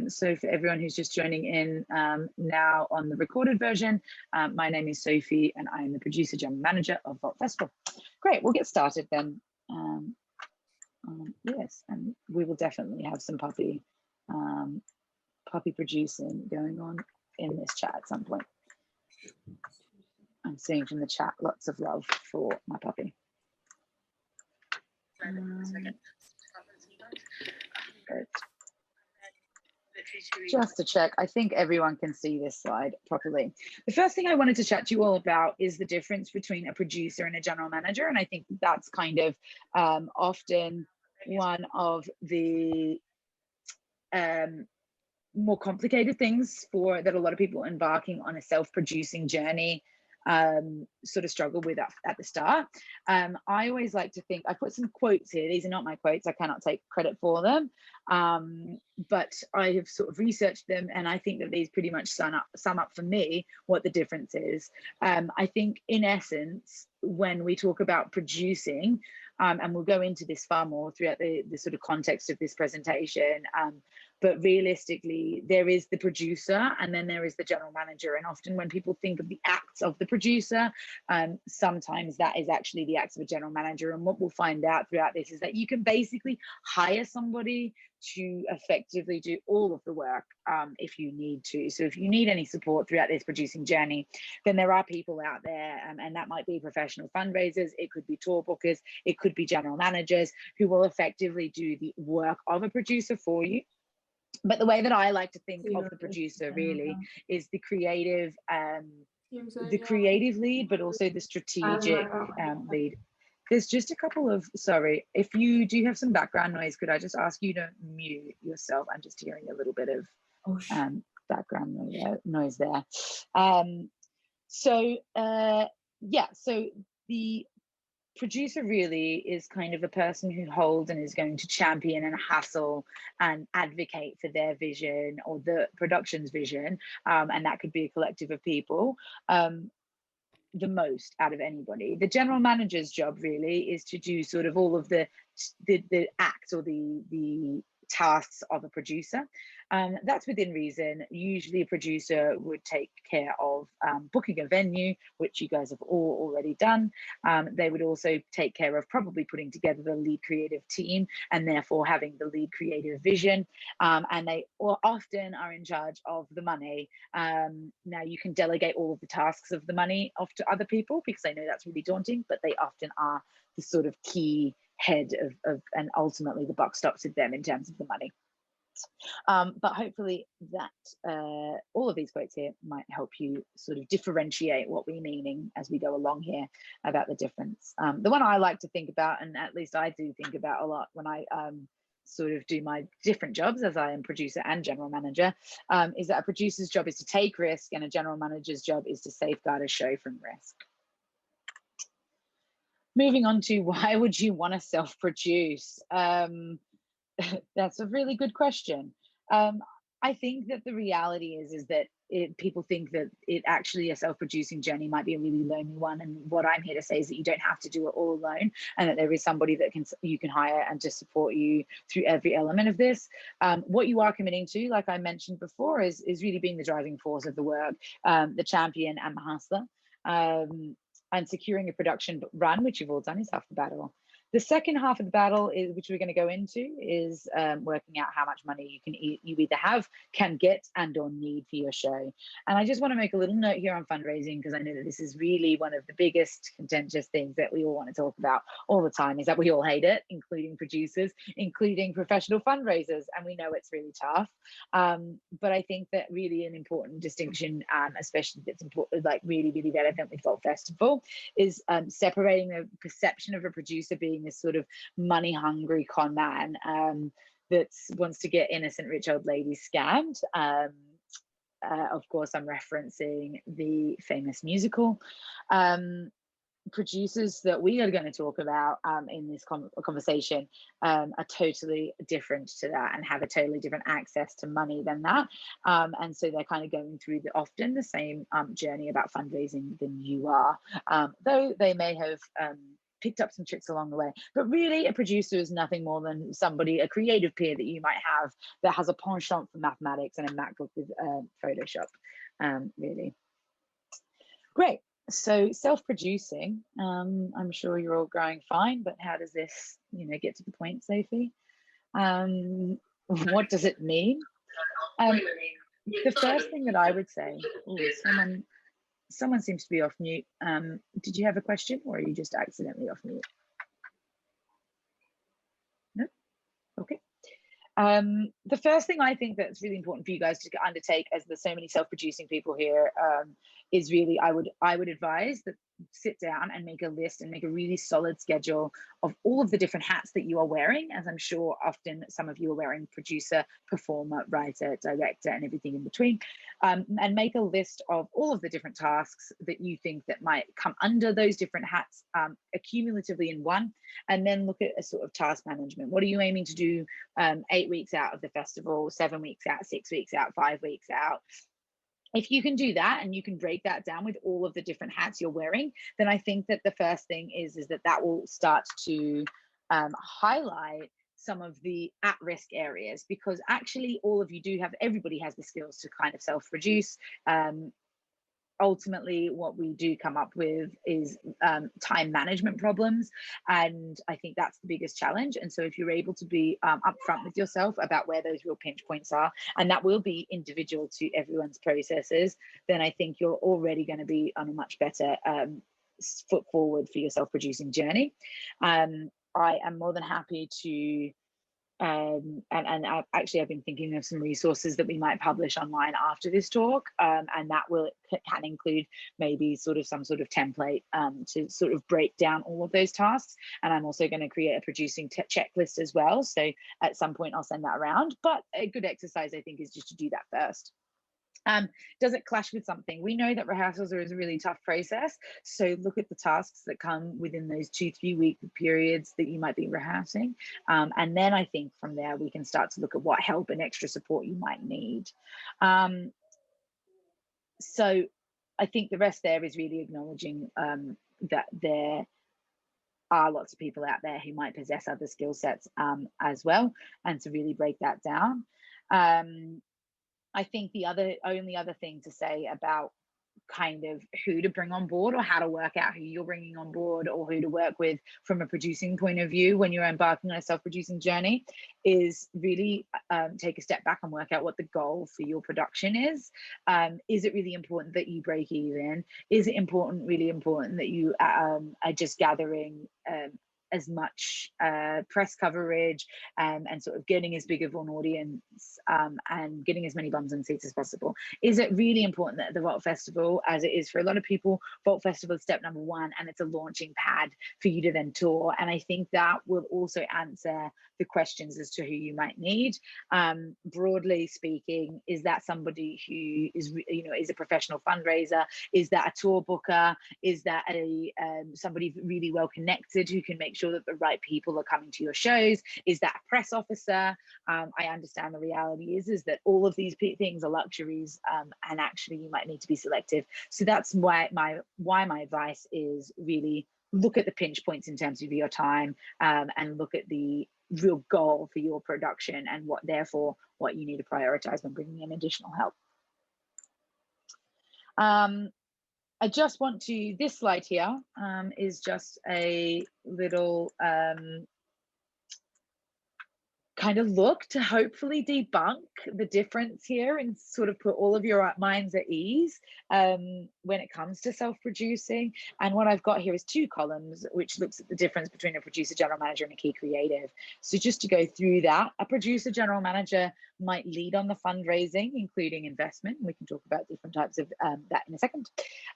So for everyone who's just joining in now on the recorded version, my name is Sophie and I am the producer general manager of Vault Festival. Great, we'll get started then. Yes, and we will definitely have some puppy producing going on in this chat at some point. I'm seeing from the chat lots of love for my puppy. Just to check, I think everyone can see this slide properly. The first thing I wanted to chat to you all about is the difference between a producer and a general manager. And I think that's kind of often one of the more complicated things that a lot of people embarking on a self-producing journey sort of struggle with at the start. I always like to think, I put some quotes here. These are not my quotes. I cannot take credit for them. But I have sort of researched them and I think that these pretty much sum up for me what the difference is. I think in essence, when we talk about producing, and we'll go into this far more throughout the sort of context of this presentation, but realistically, there is the producer and then there is the general manager. And often when people think of the acts of the producer, sometimes that is actually the acts of a general manager. And what we'll find out throughout this is that you can basically hire somebody to effectively do all of the work if you need to. So if you need any support throughout this producing journey, then there are people out there, and that might be professional fundraisers, it could be tour bookers, it could be general managers who will effectively do the work of a producer for you. But the way that I like to think of the producer really is the creative lead, but also the strategic lead. There's just a couple of, sorry, if you do have some background noise, could I just ask you to mute yourself? I'm just hearing a little bit of background noise there. So the producer really is kind of a person who holds and is going to champion and hassle and advocate for their vision or the production's vision, and that could be a collective of people, the most out of anybody. The general manager's job really is to do sort of all of the acts or the tasks of a producer. That's within reason. Usually a producer would take care of booking a venue, which you guys have all already done. They would also take care of probably putting together the lead creative team and therefore having the lead creative vision. And they often are in charge of the money. Now you can delegate all of the tasks of the money off to other people because I know that's really daunting, but they often are the sort of key head of and ultimately the buck stops with them in terms of the money. But hopefully that all of these quotes here might help you sort of differentiate what we're meaning as we go along here about the difference. The one I like to think about, and at least I do think about a lot when I sort of do my different jobs as I am producer and general manager, is that a producer's job is to take risk and a general manager's job is to safeguard a show from risk. Moving on to why would you want to self-produce? That's a really good question. I think that the reality is that people think that it actually a self-producing journey might be a really lonely one. And what I'm here to say is that you don't have to do it all alone, and that there is somebody that you can hire and to support you through every element of this. What you are committing to, like I mentioned before, is really being the driving force of the work, the champion and the hustler. And securing a production run, which you've all done, is half the battle. The second half of the battle, which we're going to go into, is working out how much money you either have, can get, and or need for your show. And I just want to make a little note here on fundraising, because I know that this is really one of the biggest contentious things that we all want to talk about all the time, is that we all hate it, including producers, including professional fundraisers, and we know it's really tough. But I think that really an important distinction, especially that's important, like really, really relevant with Vault Festival, is separating the perception of a producer being this sort of money hungry con man that wants to get innocent rich old ladies scammed. Of course, I'm referencing the famous musical. Producers that we are going to talk about in this conversation are totally different to that and have a totally different access to money than that. And so they're kind of going through often the same journey about fundraising than you are, though they may have picked up some tricks along the way. But really, a producer is nothing more than somebody, a creative peer that you might have that has a penchant for mathematics and a MacBook with Photoshop, really. Great. So self-producing, I'm sure you're all going fine, but how does this, get to the point, Sophie? What does it mean? The first thing that I would say, someone seems to be off mute. Did you have a question, or are you just accidentally off mute? No? Okay. The first thing I think that's really important for you guys to undertake, as there's so many self-producing people here, is really, I would advise that sit down and make a list and make a really solid schedule of all of the different hats that you are wearing, as I'm sure often some of you are wearing: producer, performer, writer, director, and everything in between. And make a list of all of the different tasks that you think that might come under those different hats, accumulatively in one, and then look at a sort of task management. What are you aiming to do 8 weeks out of the festival, 7 weeks out, 6 weeks out, 5 weeks out? If you can do that and you can break that down with all of the different hats you're wearing, then I think that the first thing is that will start to highlight some of the at-risk areas, because actually everybody has the skills to kind of self-produce. Ultimately, what we do come up with is time management problems, and I think that's the biggest challenge. And so if you're able to be upfront with yourself about where those real pinch points are, and that will be individual to everyone's processes, then I think you're already going to be on a much better foot forward for your self-producing journey. I am more than happy to and I've been thinking of some resources that we might publish online after this talk, and that can include maybe some sort of template to sort of break down all of those tasks. And I'm also going to create a producing checklist as well, so at some point I'll send that around. But a good exercise, I think, is just to do that first. Does it clash with something? We know that rehearsals are a really tough process, so look at the tasks that come within those 2-3 week periods that you might be rehearsing, and then I think from there we can start to look at what help and extra support you might need. So I think the rest there is really acknowledging that there are lots of people out there who might possess other skill sets as well, and to really break that down. I think the only other thing to say about kind of who to bring on board, or how to work out who you're bringing on board, or who to work with from a producing point of view when you're embarking on a self-producing journey, is really take a step back and work out what the goal for your production is. Is it really important that you break even? Is it really important that you are just gathering as much press coverage and sort of getting as big of an audience and getting as many bums and seats as possible? Is it really important that at the Vault Festival, as it is for a lot of people, Vault Festival is step number one, and it's a launching pad for you to then tour? And I think that will also answer the questions as to who you might need. Broadly speaking, is that somebody who is, is a professional fundraiser? Is that a tour booker? Is that somebody really well connected who can make sure that the right people are coming to your shows? Is that a press officer? I understand the reality is that all of these things are luxuries, and actually you might need to be selective. So that's why my advice is really look at the pinch points in terms of your time, and look at the real goal for your production, and what you need to prioritize when bringing in additional help. I just want to, this slide here is just a little kind of look to hopefully debunk the difference here and sort of put all of your minds at ease when it comes to self-producing. And what I've got here is 2 columns, which looks at the difference between a producer general manager and a key creative. So just to go through that, a producer general manager might lead on the fundraising, including investment. We can talk about different types of that in a second.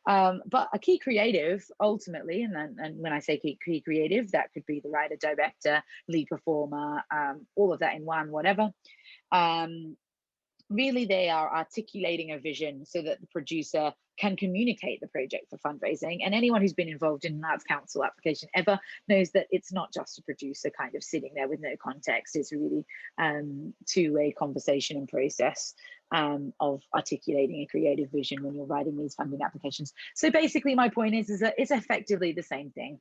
But a key creative, ultimately, and when I say key creative, that could be the writer, director, lead performer, all of that in one, whatever, really they are articulating a vision so that the producer can communicate the project for fundraising. And anyone who's been involved in an arts council application ever knows that it's not just a producer kind of sitting there with no context. It's really two-way conversation and process of articulating a creative vision when you're writing these funding applications. So basically my point is that it's effectively the same thing,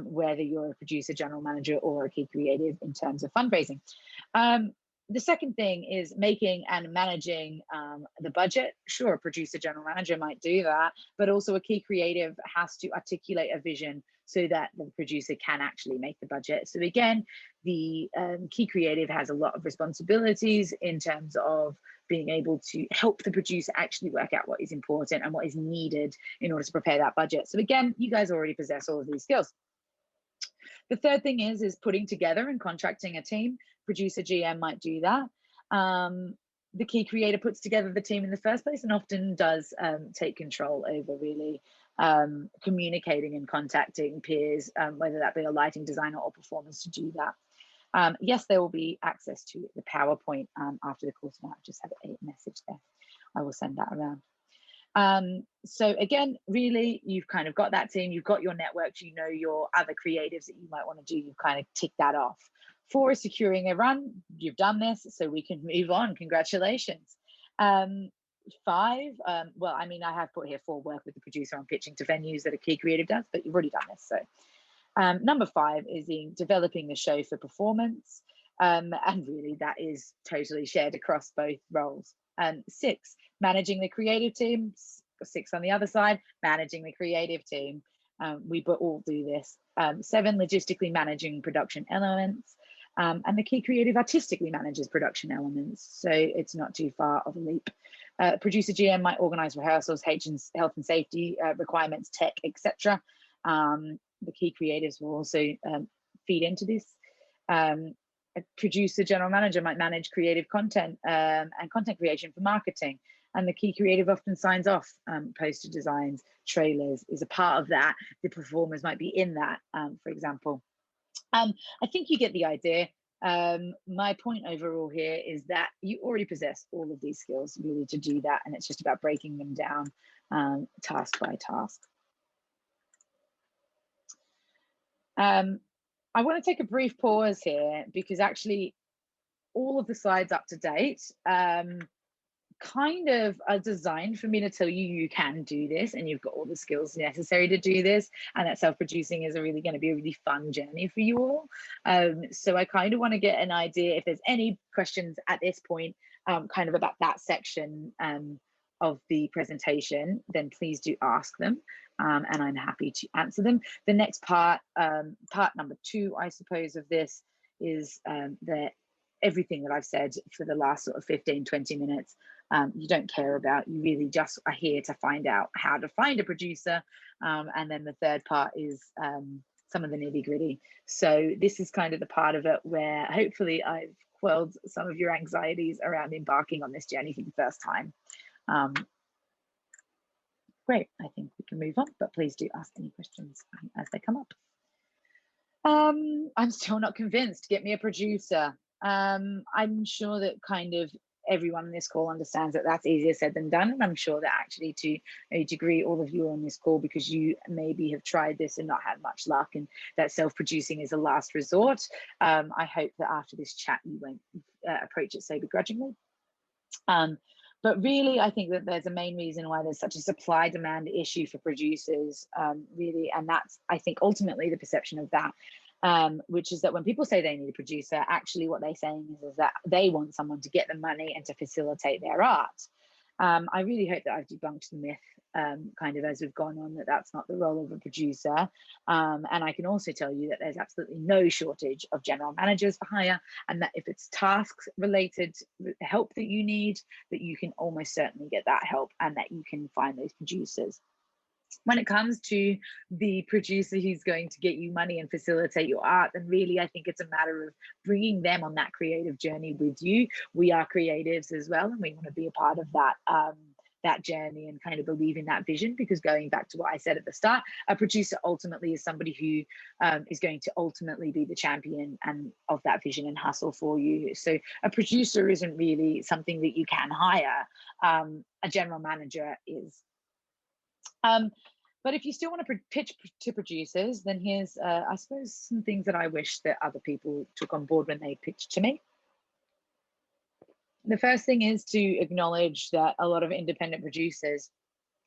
whether you're a producer, general manager, or a key creative in terms of fundraising. The second thing is making and managing the budget. Sure, a producer, general manager might do that, but also a key creative has to articulate a vision so that the producer can actually make the budget. So again, the key creative has a lot of responsibilities in terms of being able to help the producer actually work out what is important and what is needed in order to prepare that budget. So again, you guys already possess all of these skills. The third thing is putting together and contracting a team. Producer GM might do that. The key creator puts together the team in the first place and often does take control over really communicating and contacting peers, whether that be a lighting designer or performers to do that. Yes, there will be access to the PowerPoint after the course. Now I've just had a message there. I will send that around. So again, really, you've kind of got that team, you've got your networks, you know your other creatives that you might want to do, you've kind of ticked that off. 4 is securing a run. You've done this, so we can move on. Congratulations. 5, well, I mean, I have put here 4, work with the producer on pitching to venues that a key creative does, but you've already done this. So number 5 is in developing the show for performance. And really that is totally shared across both roles. 6, managing the creative team. 6 on the other side, managing the creative team. We all do this. 7, logistically managing production elements. And the key creative artistically manages production elements. So it's not too far of a leap. Producer GM might organize rehearsals, health and safety requirements, tech, etc. The key creatives will also feed into this. A producer general manager might manage creative content and content creation for marketing. And the key creative often signs off poster designs, trailers is a part of that. The performers might be in that, for example. I think you get the idea. My point overall here is that you already possess all of these skills really to do that. And it's just about breaking them down task by task. I want to take a brief pause here because actually all of the slides up to date kind of are designed for me to tell you you can do this and you've got all the skills necessary to do this, and that self-producing is really going to be a really fun journey for you all. So I kind of want to get an idea if there's any questions at this point kind of about that section of the presentation, then please do ask them and I'm happy to answer them. The next part, part number 2, I suppose, of this is that everything that I've said for the last sort of 15-20 minutes you don't care about. You really just are here to find out how to find a producer, and then the third part is some of the nitty-gritty. So this is kind of the part of it where hopefully I've quelled some of your anxieties around embarking on this journey for the first time. Great, I think we can move on, but please do ask any questions as they come up. I'm still not convinced. Get me a producer. I'm sure that kind of everyone on this call understands that that's easier said than done. And I'm sure that actually to a degree, all of you are on this call because you maybe have tried this and not had much luck, and that self-producing is a last resort. I hope that after this chat, you won't approach it so begrudgingly. But really, I think that there's a main reason why there's such a supply-demand issue for producers, really, and that's, I think, ultimately the perception of that, which is that when people say they need a producer, actually what they're saying is that they want someone to get the money and to facilitate their art. I really hope that I've debunked the myth kind of as we've gone on, that that's not the role of a producer. And I can also tell you that there's absolutely no shortage of general managers for hire, and that if it's tasks related help that you need, that you can almost certainly get that help and that you can find those producers. When it comes to the producer who's going to get you money and facilitate your art, then really I think it's a matter of bringing them on that creative journey with you. We are creatives as well, and we want to be a part of that that journey and kind of believe in that vision. Because going back to what I said at the start, a producer ultimately is somebody who is going to ultimately be the champion and of that vision and hustle for you. So a producer isn't really something that you can hire. A general manager is. But if you still want to pitch to producers, then here's, I suppose, some things that I wish that other people took on board when they pitched to me. The first thing is to acknowledge that a lot of independent producers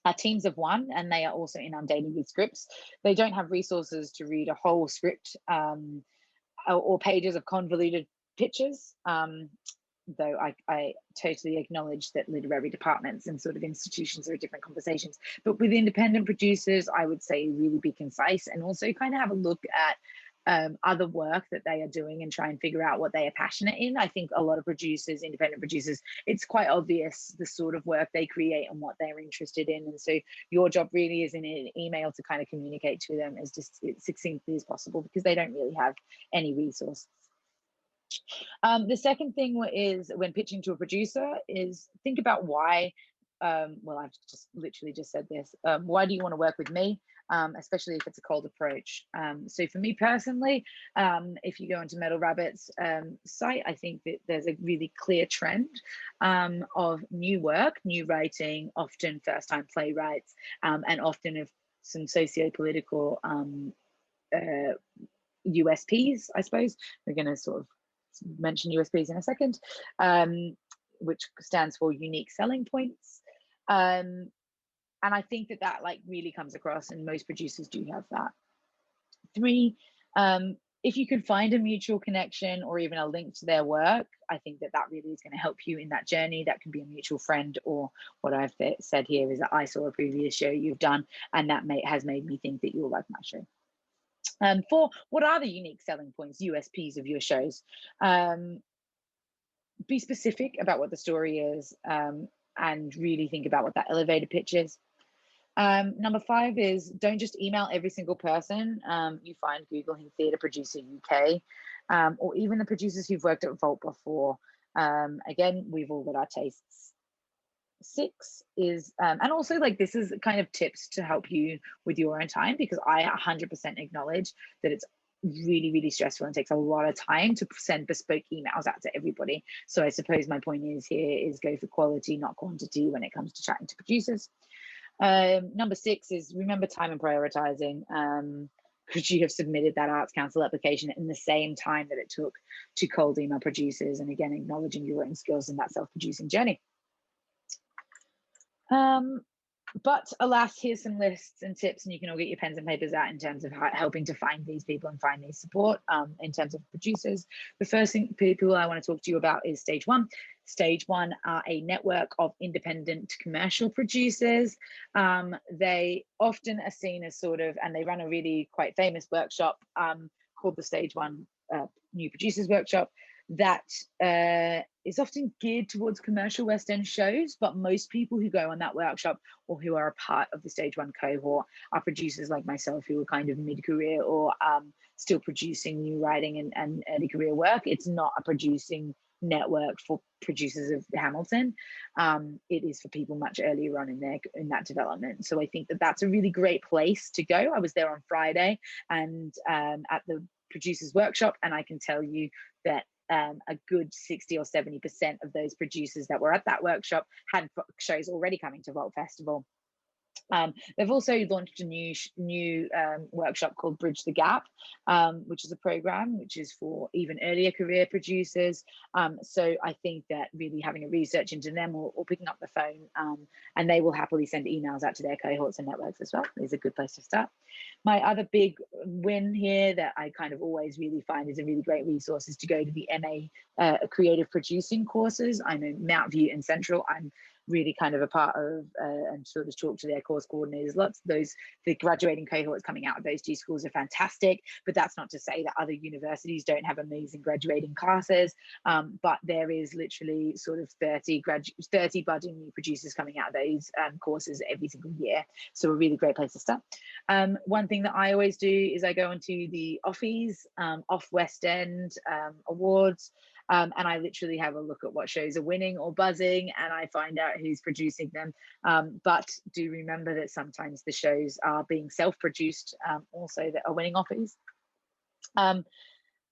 are teams of one, and they are also inundated with scripts. They don't have resources to read a whole script or pages of convoluted pitches. Though I totally acknowledge that literary departments and sort of institutions are different conversations. But with independent producers, I would say really be concise and also kind of have a look at other work that they are doing and try and figure out what they are passionate in. I think a lot of producers, independent producers, it's quite obvious the sort of work they create and what they're interested in. And so your job really is in an email to kind of communicate to them as just succinctly as possible, because they don't really have any resources. The second thing is, when pitching to a producer, is think about why. Well, I've just literally just said this. Why do you want to work with me? Especially if it's a cold approach. So for me personally, if you go into Metal Rabbit's site, I think that there's a really clear trend of new work, new writing, often first-time playwrights, and often of some socio-political USPs, I suppose. We're going to sort of mention USPs in a second, which stands for unique selling points. And I think that like really comes across, and most producers do have that. 3, if you can find a mutual connection or even a link to their work, I think that really is going to help you in that journey. That can be a mutual friend, or what I've said here is that I saw a previous show you've done, and that has made me think that you'll like my show. 4, what are the unique selling points, USPs of your shows? Be specific about what the story is, and really think about what that elevator pitch is. Number 5 is, don't just email every single person you find Googling Theatre Producer UK, or even the producers who've worked at Vault before. Again, we've all got our tastes. 6 is, and also like this is kind of tips to help you with your own time, because I 100% acknowledge that it's really, really stressful and takes a lot of time to send bespoke emails out to everybody. So I suppose my point is here is go for quality, not quantity, when it comes to chatting to producers. Number 6 is remember time and prioritizing. Could you have submitted that Arts Council application in the same time that it took to cold email producers? And again, acknowledging your own skills in that self-producing journey. But alas, here's some lists and tips, and you can all get your pens and papers out in terms of helping to find these people and find these support in terms of producers. The first thing people I want to talk to you about is Stage 1. Stage 1 are a network of independent commercial producers. They often are seen as sort of, and they run a really quite famous workshop called the Stage 1 New Producers Workshop, that is often geared towards commercial West End shows, but most people who go on that workshop or who are a part of the Stage 1 cohort are producers like myself, who are kind of mid-career or still producing new writing and early career work. It's not a producing network for producers of Hamilton. It is for people much earlier on in that development. So I think that's a really great place to go. I was there on Friday and at the producers workshop, and I can tell you that a good 60 or 70% of those producers that were at that workshop had shows already coming to Vault Festival. They've also launched a new workshop called Bridge the Gap, which is a program which is for even earlier career producers. So I think that really having a research into them or picking up the phone, and they will happily send emails out to their cohorts and networks as well, is a good place to start. My other big win here that I kind of always really find is a really great resource is to go to the MA creative producing courses. I know Mount View and Central, I'm really kind of a part of and sort of talk to their course coordinators. The graduating cohorts coming out of those 2 schools are fantastic, but that's not to say that other universities don't have amazing graduating classes. But there is literally sort of 30 budding new producers coming out of those courses every single year. So a really great place to start. One thing that I always do is I go onto the Offies, Off West End Awards, and I literally have a look at what shows are winning or buzzing, and I find out who's producing them, but do remember that sometimes the shows are being self-produced, also, that are winning Oscars.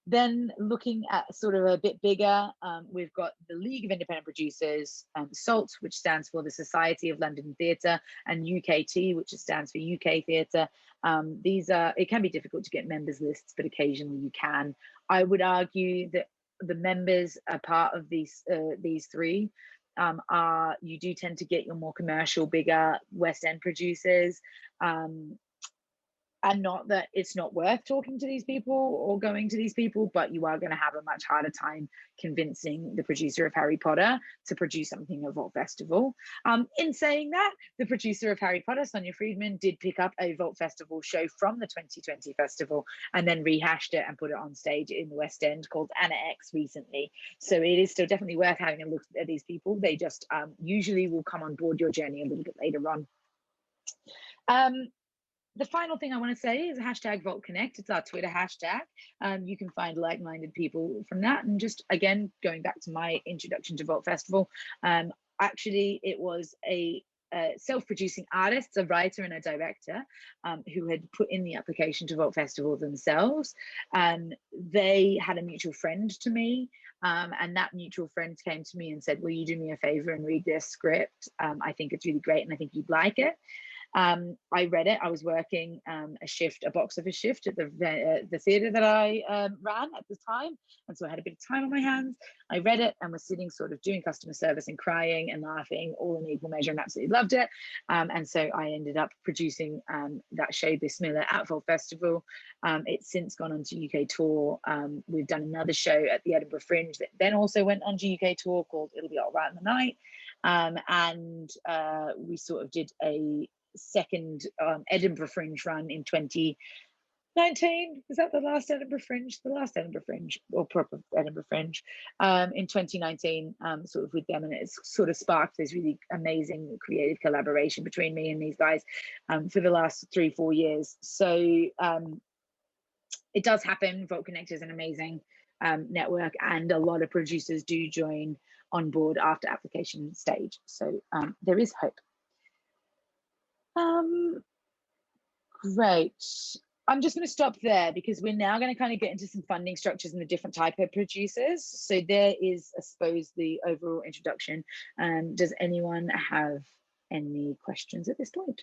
Then looking at sort of a bit bigger, we've got the League of Independent Producers, SALT, which stands for the Society of London Theatre, and UKT, which stands for UK Theatre. These are, it can be difficult to get members lists, but occasionally you can. I would argue that the members are part of these three. You do tend to get your more commercial, bigger West End producers. And not that it's not worth talking to these people or going to these people, but you are going to have a much harder time convincing the producer of Harry Potter to produce something at Vault Festival. In saying that, the producer of Harry Potter, Sonia Friedman, did pick up a Vault Festival show from the 2020 festival and then rehashed it and put it on stage in the West End called Anna X recently. So it is still definitely worth having a look at these people. They just usually will come on board your journey a little bit later on. The final thing I want to say is hashtag VaultConnect. It's our Twitter hashtag. You can find like-minded people from that. And just, again, going back to my introduction to Vault Festival, actually, it was a self-producing artist, a writer and a director, who had put in the application to Vault Festival themselves. They had a mutual friend to me, and that mutual friend came to me and said, will you do me a favor and read this script? I think it's really great and I think you'd like it. I read it. I was working a box office shift at the theatre that I ran at the time, and so I had a bit of time on my hands. I read it and was sitting sort of doing customer service and crying and laughing all in equal measure, and absolutely loved it. And so I ended up producing that show, Bismillah, at Vault Festival. It's since gone on to UK tour. We've done another show at the Edinburgh Fringe that then also went on to UK tour called It'll Be All Right in the Night. And we sort of did a second Edinburgh Fringe run in 2019. Was that the last Edinburgh Fringe? The last Edinburgh Fringe, or proper Edinburgh Fringe, in 2019, sort of with them, and it's sort of sparked this really amazing creative collaboration between me and these guys for the last 3-4 years. So it does happen. Vault Connect is an amazing network, and a lot of producers do join on board after application stage. So there is hope. Great. I'm just going to stop there because we're now going to kind of get into some funding structures and the different type of producers. So there is, I suppose, the overall introduction. Does anyone have any questions at this point?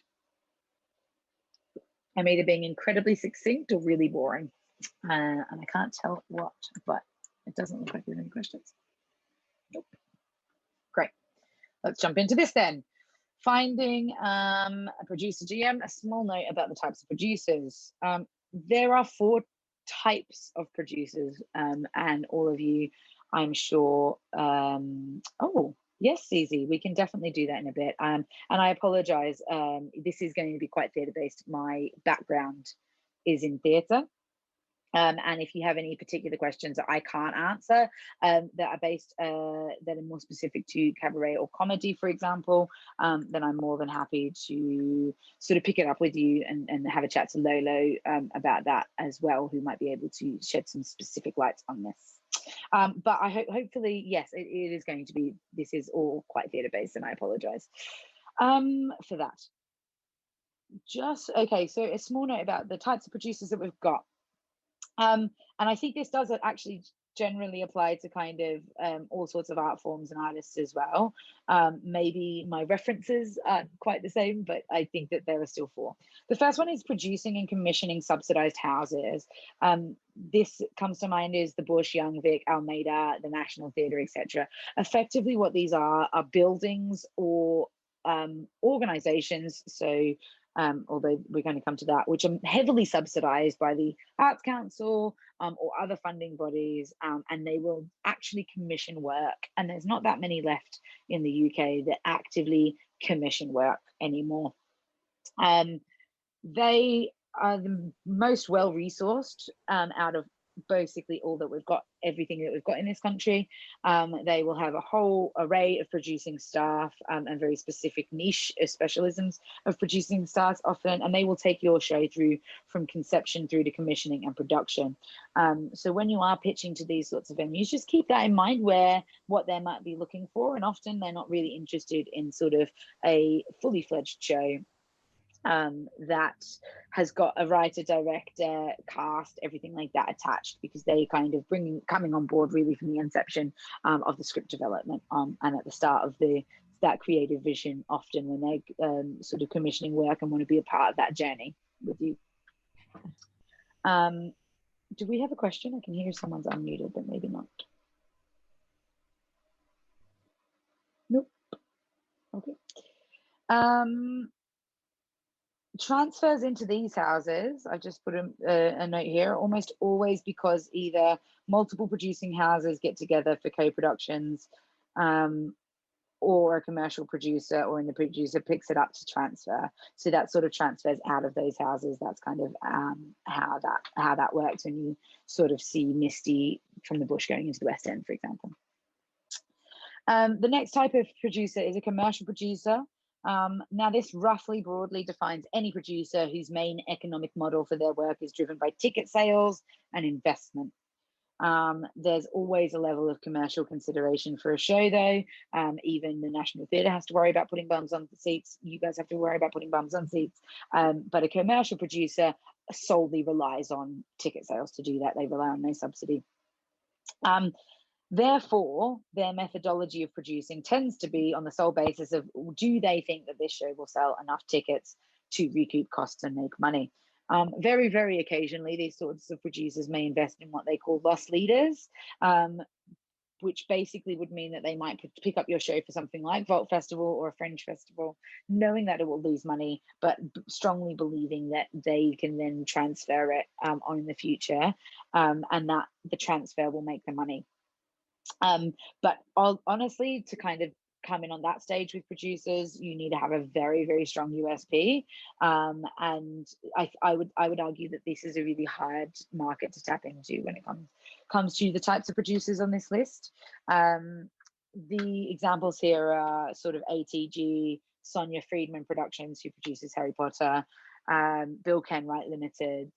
I'm either being incredibly succinct or really boring, and I can't tell what, but it doesn't look like there's any questions. Nope. Great. Let's jump into this then. Finding a producer GM, a small note about the types of producers. There are 4 types of producers, and all of you, I'm sure, oh, yes, Cece, we can definitely do that in a bit. And I apologize, this is going to be quite theatre-based. My background is in theatre. And if you have any particular questions that I can't answer, that are based, that are more specific to cabaret or comedy, for example, then I'm more than happy to sort of pick it up with you and have a chat to Lolo about that as well, who might be able to shed some specific lights on this. But I hopefully, yes, it is going to be, this is all quite theatre-based, and I apologise for that. Just, okay, so a small note about the types of producers that we've got. And I think this does actually generally apply to kind of all sorts of art forms and artists as well. Maybe my references aren't quite the same, but I think that there are still 4. The first one is producing and commissioning subsidized houses. This comes to mind is the Bush, Young, Vic, Almeida, the National Theatre, etc. Effectively, what these are buildings or organizations. So although we're going to come to that, which are heavily subsidized by the Arts Council or other funding bodies, and they will actually commission work. And there's not that many left in the UK that actively commission work anymore. They are the most well-resourced out of basically all that we've got, everything that we've got in this country. They will have a whole array of producing staff, and very specific niche specialisms of producing staff often, and they will take your show through from conception through to commissioning and production. So when you are pitching to these sorts of venues, just keep that in mind, where what they might be looking for, and often they're not really interested in sort of a fully fledged show that has got a writer, director, cast, everything like that attached, because they kind of coming on board really from the inception of the script development, and at the start of that creative vision, often when they're sort of commissioning work and want to be a part of that journey with you. Do we have a question? I can hear someone's unmuted, but maybe not. Nope. Okay. Transfers into these houses, I just put a note here, almost always because either multiple producing houses get together for co-productions, or a commercial producer or the producer picks it up to transfer. So that sort of transfers out of those houses. That's kind of how that works when you sort of see Misty from the bush going into the West End, for example. The next type of producer is a commercial producer. Now, this roughly broadly defines any producer whose main economic model for their work is driven by ticket sales and investment. There's always a level of commercial consideration for a show, though. Even the National Theatre has to worry about putting bums on the seats. You guys have to worry about putting bums on seats. But a commercial producer solely relies on ticket sales to do that. They rely on no subsidy. Therefore, their methodology of producing tends to be on the sole basis of, do they think that this show will sell enough tickets to recoup costs and make money? Very, very occasionally, these sorts of producers may invest in what they call loss leaders, which basically would mean that they might pick up your show for something like Vault Festival or a Fringe Festival, knowing that it will lose money, but strongly believing that they can then transfer it on in the future, and that the transfer will make the money. But honestly, to kind of come in on that stage with producers, you need to have a very, very strong USP. And I would argue that this is a really hard market to tap into when it comes to the types of producers on this list. The examples here are sort of ATG, Sonia Friedman Productions, who produces Harry Potter, Bill Kenwright Limited,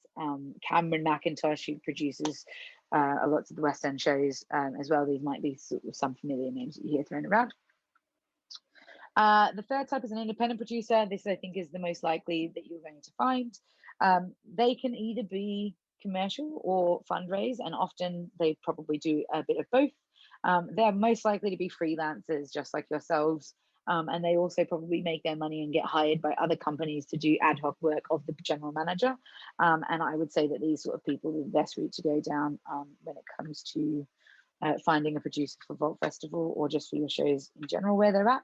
Cameron McIntosh, who produces a lot of the West End shows as well. These might be sort of some familiar names that you hear thrown around. The third type is an independent producer. This, I think, is the most likely that you're going to find. They can either be commercial or fundraise, and often they probably do a bit of both. They're most likely to be freelancers, just like yourselves. And they also probably make their money and get hired by other companies to do ad hoc work of the general manager. And I would say that these sort of people are the best route to go down when it comes to finding a producer for Vault Festival or just for your shows in general where they're at.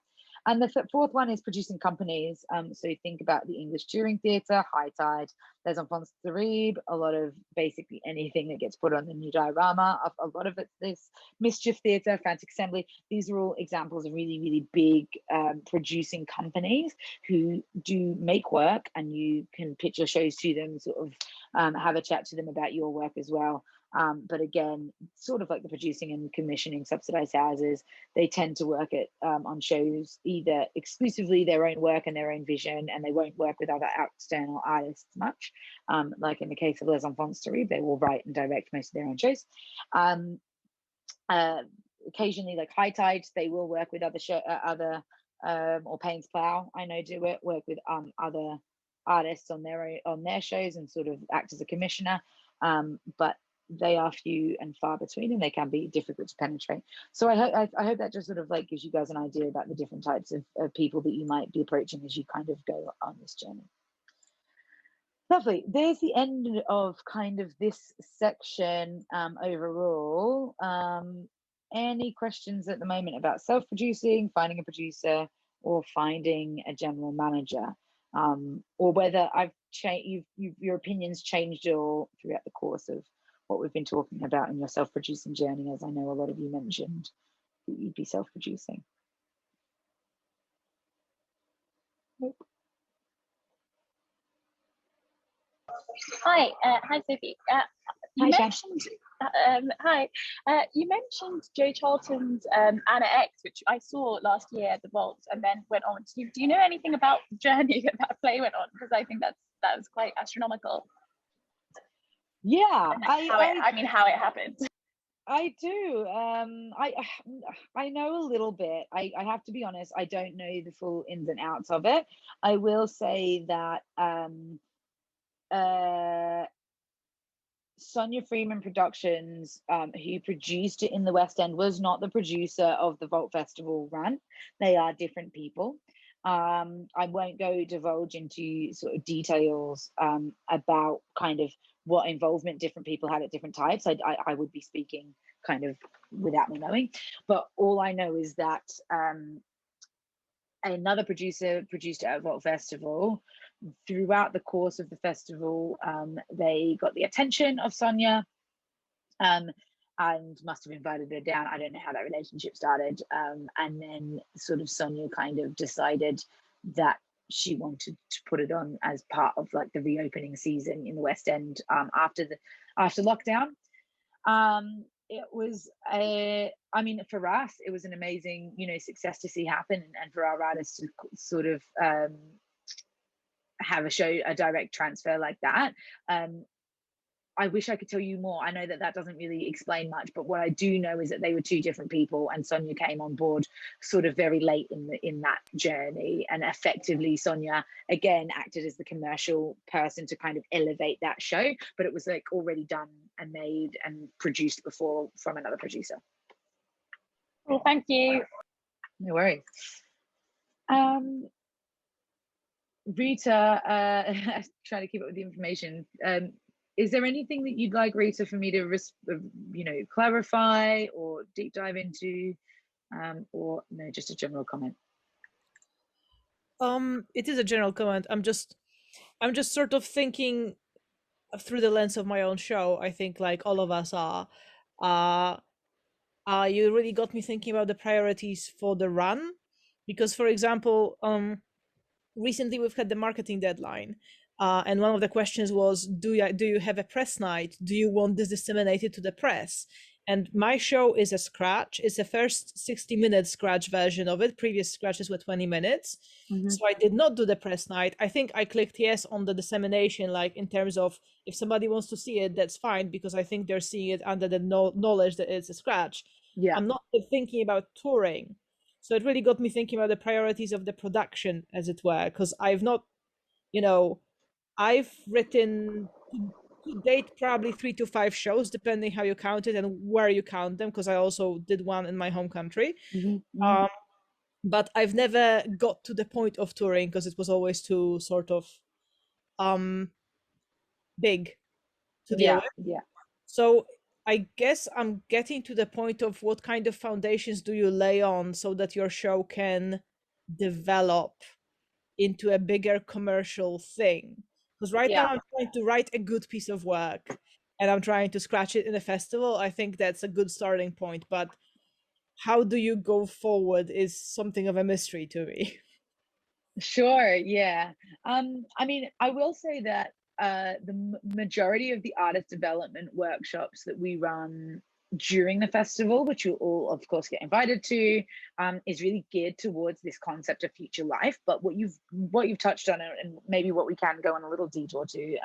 And the fourth one is producing companies. So think about the English Touring Theatre, High Tide, Les Enfants Terribles, a lot of basically anything that gets put on the new diorama. A lot of it's this Mischief Theatre, Frantic Assembly. These are all examples of really, really big producing companies who do make work, and you can pitch your shows to them, sort of have a chat to them about your work as well. But again, sort of like the producing and commissioning subsidized houses, they tend to work on shows either exclusively their own work and their own vision, and they won't work with other external artists much. Like in the case of Les Enfants Terribles, they will write and direct most of their own shows. Occasionally, like High Tide, they will work with or Payne's Plough, I know, work with other artists on their shows and sort of act as a commissioner. But they are few and far between, and they can be difficult to penetrate. So I hope that just sort of like gives you guys an idea about the different types of people that you might be approaching as you kind of go on this journey. Lovely. There's the end of kind of this section overall. Any questions at the moment about self-producing, finding a producer, or finding a general manager, or whether your opinions changed all throughout the course of what we've been talking about in your self-producing journey, as I know a lot of you mentioned that you'd be self-producing. Nope. Hi, hi Sophie. You Hi, Shan. mentioned hi. You mentioned Joe Charlton's Anna X, which I saw last year at the Vault, and then went on. Do you know anything about the journey that that play went on? Because I think that was quite astronomical. Yeah, How it happened. I do. I know a little bit. I have to be honest, I don't know the full ins and outs of it. I will say that Sonia Freeman Productions, who produced it in the West End, was not the producer of the Vault Festival run. They are different people. I won't go divulge into sort of details about kind of what involvement different people had at different types. I would be speaking kind of without me knowing. But all I know is that another producer produced it at Vault Festival. Throughout the course of the festival, they got the attention of Sonia and must have invited her down. I don't know how that relationship started. And then sort of Sonia kind of decided that she wanted to put it on as part of like the reopening season in the West End after lockdown. It was I mean, for us, it was an amazing, success to see happen, and for our artists to sort of have a direct transfer like that. I wish I could tell you more. I know that doesn't really explain much, but what I do know is that they were two different people, and Sonia came on board sort of very late in that journey, and effectively Sonia again acted as the commercial person to kind of elevate that show, but it was like already done and made and produced before from another producer. Well, thank you. No worries. Rita, trying to keep up with the information. Is there anything that you'd like, Rita, for me to, clarify or deep dive into, or no, just a general comment? It is a general comment. I'm just sort of thinking through the lens of my own show. I think like all of us are. You really got me thinking about the priorities for the run, because, for example, recently we've had the marketing deadline, and one of the questions was, do you have a press night? Do you want this disseminated to the press? And my show is a scratch. It's the first 60-minute scratch version of it. Previous scratches were 20 minutes. Mm-hmm. So I did not do the press night. I think I clicked yes on the dissemination, like in terms of if somebody wants to see it, that's fine, because I think they're seeing it under the knowledge that it's a scratch. Yeah. I'm not thinking about touring. So it really got me thinking about the priorities of the production, as it were, because I've not, I've written to date probably 3 to 5 shows, depending how you count it and where you count them, because I also did one in my home country. Mm-hmm. But I've never got to the point of touring because it was always too sort of big to deal with. Yeah. So I guess I'm getting to the point of what kind of foundations do you lay on so that your show can develop into a bigger commercial thing? Because now I'm trying to write a good piece of work and I'm trying to scratch it in a festival. I think that's a good starting point, but how do you go forward is something of a mystery to me. Sure, yeah. I mean, I will say that the majority of the artist development workshops that we run during the festival, which you'll all of course get invited to, is really geared towards this concept of future life. But what you've touched on, and maybe what we can go on a little detour to,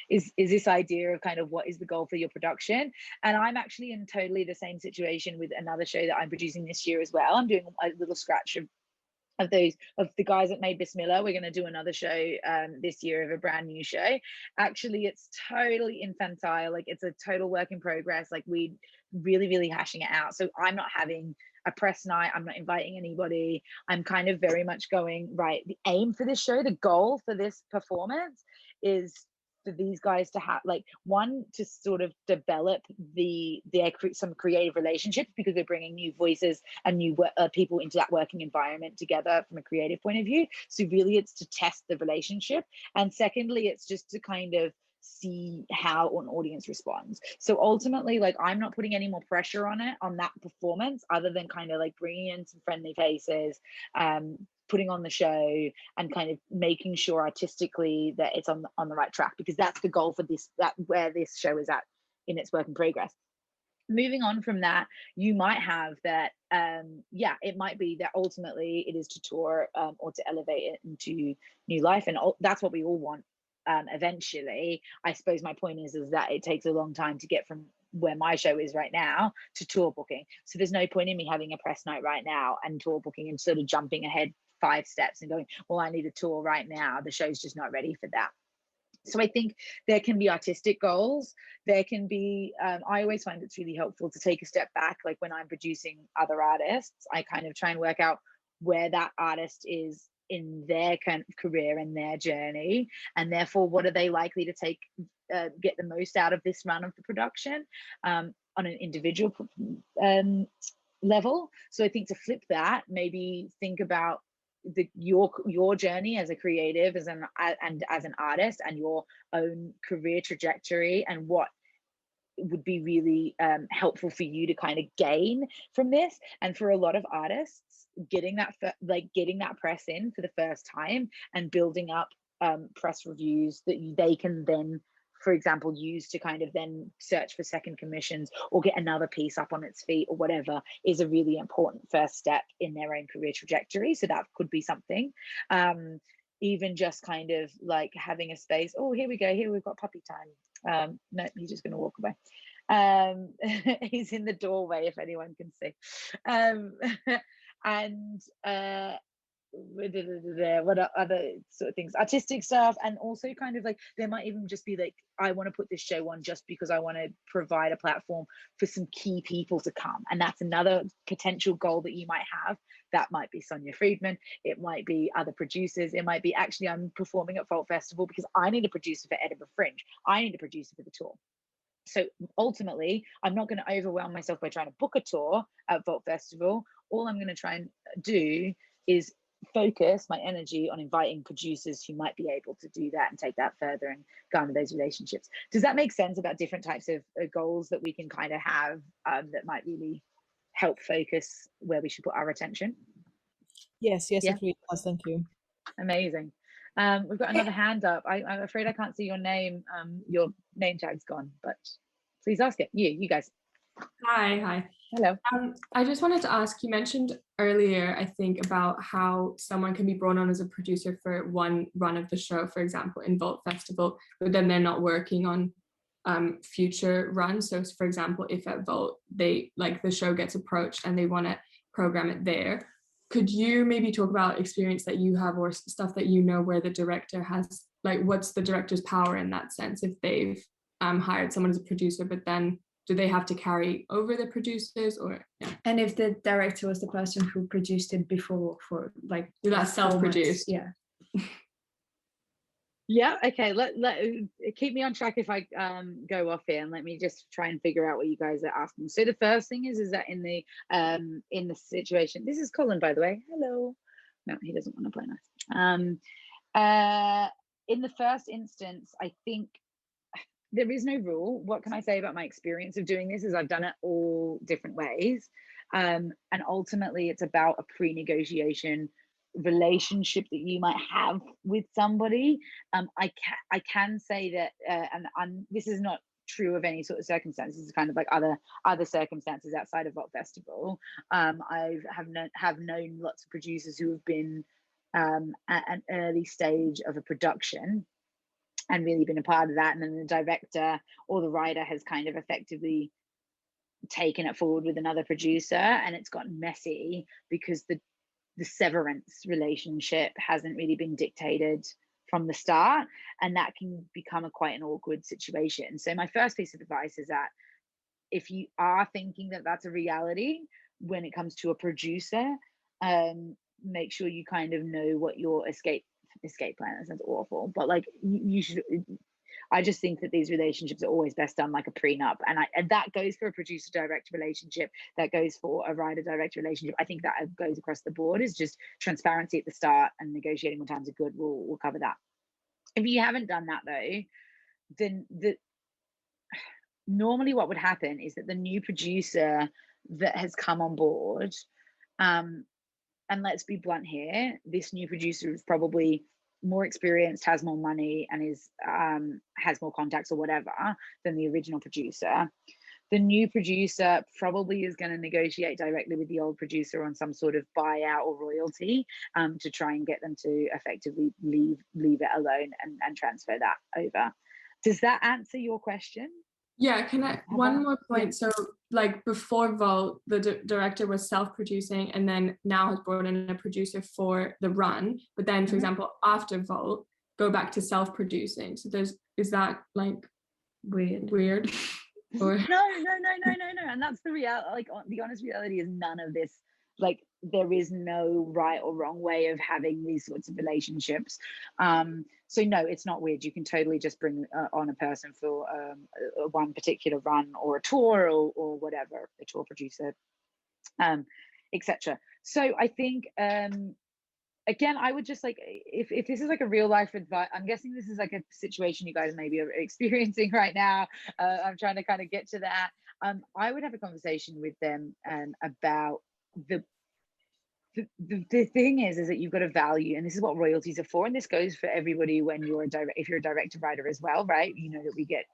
is this idea of kind of what is the goal for your production. And I'm actually in totally the same situation with another show that I'm producing this year as well. I'm doing a little scratch of the guys that made Bismillah. We're going to do another show this year of a brand new show. Actually, it's totally infantile. Like, it's a total work in progress. Like, we really hashing it out. So I'm not having a press night. I'm not inviting anybody. I'm kind of very much going, right, the aim for this show, the goal for this performance is for these guys to have, like, one, to sort of develop some creative relationships, because we're bringing new voices and new people into that working environment together from a creative point of view. So really it's to test the relationship, and secondly it's just to kind of see how an audience responds. So ultimately, like, I'm not putting any more pressure on that performance, other than kind of like bringing in some friendly faces, putting on the show and kind of making sure artistically that it's on the right track, because that's the goal for this, that where this show is at in its work in progress. Moving on from that, you might have that, it might be that ultimately it is to tour or to elevate it into new life, and that's what we all want eventually. I suppose my point is that it takes a long time to get from where my show is right now to tour booking. So there's no point in me having a press night right now and tour booking and sort of jumping ahead 5 steps and going, well, I need a tour right now. The show's just not ready for that. So I think there can be artistic goals. There can be, I always find it's really helpful to take a step back. Like when I'm producing other artists, I kind of try and work out where that artist is in their kind of career and their journey, and therefore what are they likely to take, get the most out of this run of the production on an individual level. So I think to flip that, maybe think about your journey as a creative, as an artist, and your own career trajectory, and what would be really helpful for you to kind of gain from this. And for a lot of artists, getting that press in for the first time and building up press reviews that they can then, for example, use to kind of then search for second commissions or get another piece up on its feet or whatever, is a really important first step in their own career trajectory. So that could be something. Even just kind of like having a space. Oh, here we go. Here we've got puppy time. No, he's just going to walk away. He's in the doorway, if anyone can see. What are other sort of things, artistic stuff, and also kind of like there might even just be like, I want to put this show on just because I want to provide a platform for some key people to come, and that's another potential goal that you might have. That might be Sonia Friedman, it might be other producers, it might be actually I'm performing at Folk Festival because I need a producer for Edinburgh Fringe, I need a producer for the tour. So ultimately, I'm not going to overwhelm myself by trying to book a tour at Folk Festival. All I'm going to try and do is focus my energy on inviting producers who might be able to do that and take that further and garner those relationships. Does that make sense about different types of goals that we can kind of have that might really help focus where we should put our attention? Yes, it really does. Thank you. Amazing. We've got another hand up. I'm afraid I can't see your name. Your name tag's gone, but please ask it. You guys. Hi. Hello. I just wanted to ask, you mentioned earlier, I think, about how someone can be brought on as a producer for one run of the show, for example, in Vault Festival, but then they're not working on future runs. So for example, if at Vault, the show gets approached and they want to program it there, could you maybe talk about experience that you have or stuff that you know where the director has, like, what's the director's power in that sense if they've hired someone as a producer, but then do they have to carry over the producers? Or and if the director was the person who produced it before, for like that's self-produced. Okay, let keep me on track if I go off here, and let me just try and figure out what you guys are asking. So the first thing is that in the situation, this is Colin, by the way. Hello. No, he doesn't want to play nice. In the first instance, I think there is no rule. What can I say about my experience of doing this is I've done it all different ways. And ultimately it's about a pre-negotiation relationship that you might have with somebody. I can say that, and this is not true of any sort of circumstances, it's kind of like other circumstances outside of Vault Festival. I have known lots of producers who have been at an early stage of a production and really been a part of that, and then the director or the writer has kind of effectively taken it forward with another producer, and it's gotten messy because the severance relationship hasn't really been dictated from the start, and that can become quite an awkward situation. So my first piece of advice is that if you are thinking that that's a reality when it comes to a producer, make sure you kind of know what your escape plan is. Sounds awful, but like you should. I just think that these relationships are always best done like a prenup, and that goes for a producer-director relationship, that goes for a writer-director relationship. I think that goes across the board, is just transparency at the start and negotiating when times are good. We'll cover that. If you haven't done that though, then normally what would happen is that the new producer that has come on board and let's be blunt here, this new producer is probably more experienced, has more money, and is has more contacts or whatever than the original producer. The new producer probably is going to negotiate directly with the old producer on some sort of buyout or royalty to try and get them to effectively leave it alone and transfer that over. Does that answer your question? Yeah, can I one more point? So like before Vault, the director was self-producing, and then now has brought in a producer for the run. But then, for example, after Vault, go back to self-producing. So is that like weird? Or No. And that's the reality. Like, the honest reality is none of this. Like, there is no right or wrong way of having these sorts of relationships. So no, it's not weird. You can totally just bring on a person for one particular run or a tour or whatever, a tour producer, etc. So I think again, I would just like, if this is like a real life advice, I'm guessing this is like a situation you guys maybe are experiencing right now. I'm trying to kind of get to that. I would have a conversation with them about the thing is that you've got to value, and this is what royalties are for, and this goes for everybody when you're if you're a director writer as well, right? You know that we get,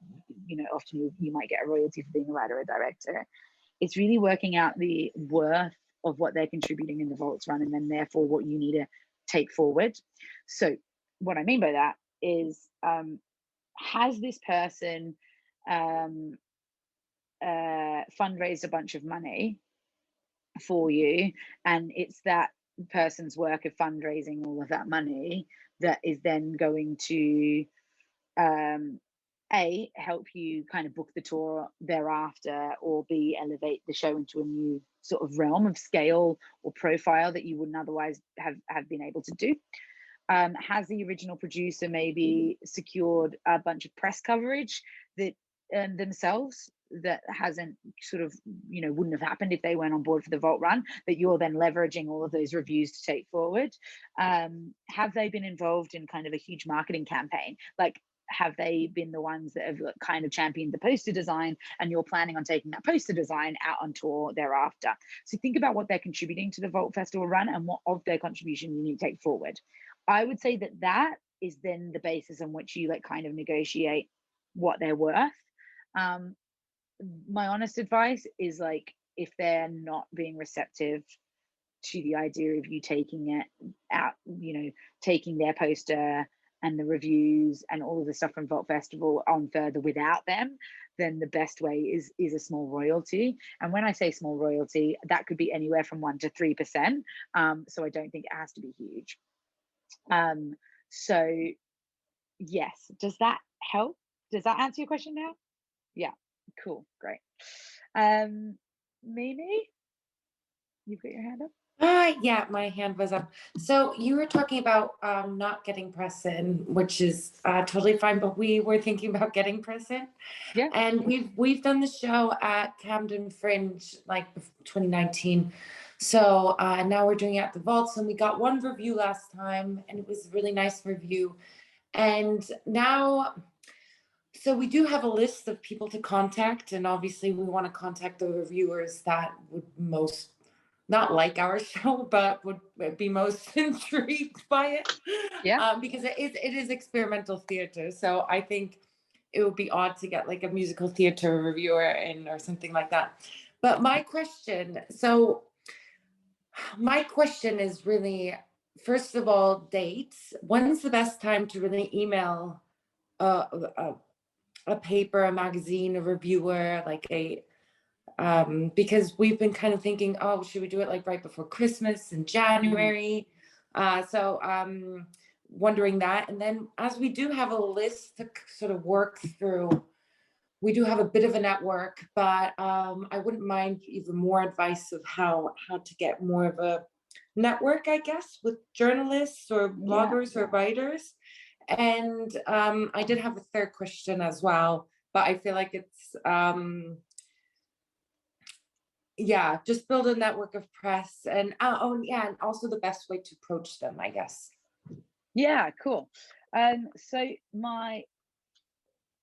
often you might get a royalty for being a writer or director. It's really working out the worth of what they're contributing in the vaults run, and then therefore what you need to take forward. So what I mean by that is, has this person fundraised a bunch of money for you, and it's that person's work of fundraising all of that money that is then going to A, help you kind of book the tour thereafter, or B, elevate the show into a new sort of realm of scale or profile that you wouldn't otherwise have been able to do. Has the original producer maybe secured a bunch of press coverage that themselves that hasn't sort of, wouldn't have happened if they weren't on board for the vault run, that you're then leveraging all of those reviews to take forward? Have they been involved in kind of a huge marketing campaign? Like, have they been the ones that have kind of championed the poster design, and you're planning on taking that poster design out on tour thereafter? So think about what they're contributing to the Vault Festival run and what of their contribution you need to take forward. I would say that is then the basis on which you kind of negotiate what they're worth. My honest advice is, if they're not being receptive to the idea of you taking it out, taking their poster and the reviews and all of the stuff from Vault Festival on further without them, then the best way is a small royalty. And when I say small royalty, that could be anywhere from 1% to 3%. So I don't think it has to be huge. So yes, does that help? Does that answer your question now? Yeah, cool, great. Mimi, you've got your hand up. Yeah, my hand was up. So you were talking about not getting press in, which is totally fine, but we were thinking about getting press in. Yeah. And we've done the show at Camden Fringe 2019. So now we're doing it at the Vaults, and we got one review last time, and it was a really nice review. And now, so we do have a list of people to contact, and obviously we want to contact the reviewers that would most not like our show, but would be most intrigued by it. Yeah. Because it is experimental theater. So I think it would be odd to get a musical theater reviewer in or something like that. But my question is really, first of all, dates. When's the best time to really email a paper, a magazine, a reviewer, because we've been kind of thinking, oh, should we do it right before Christmas in January? So wondering that. And then as we do have a list to sort of work through, we do have a bit of a network, but I wouldn't mind even more advice of how to get more of a network, I guess, with journalists or bloggers or writers. And I did have a third question as well, but I feel like it's just build a network of press, and and also the best way to approach them, I guess. Yeah, cool. So my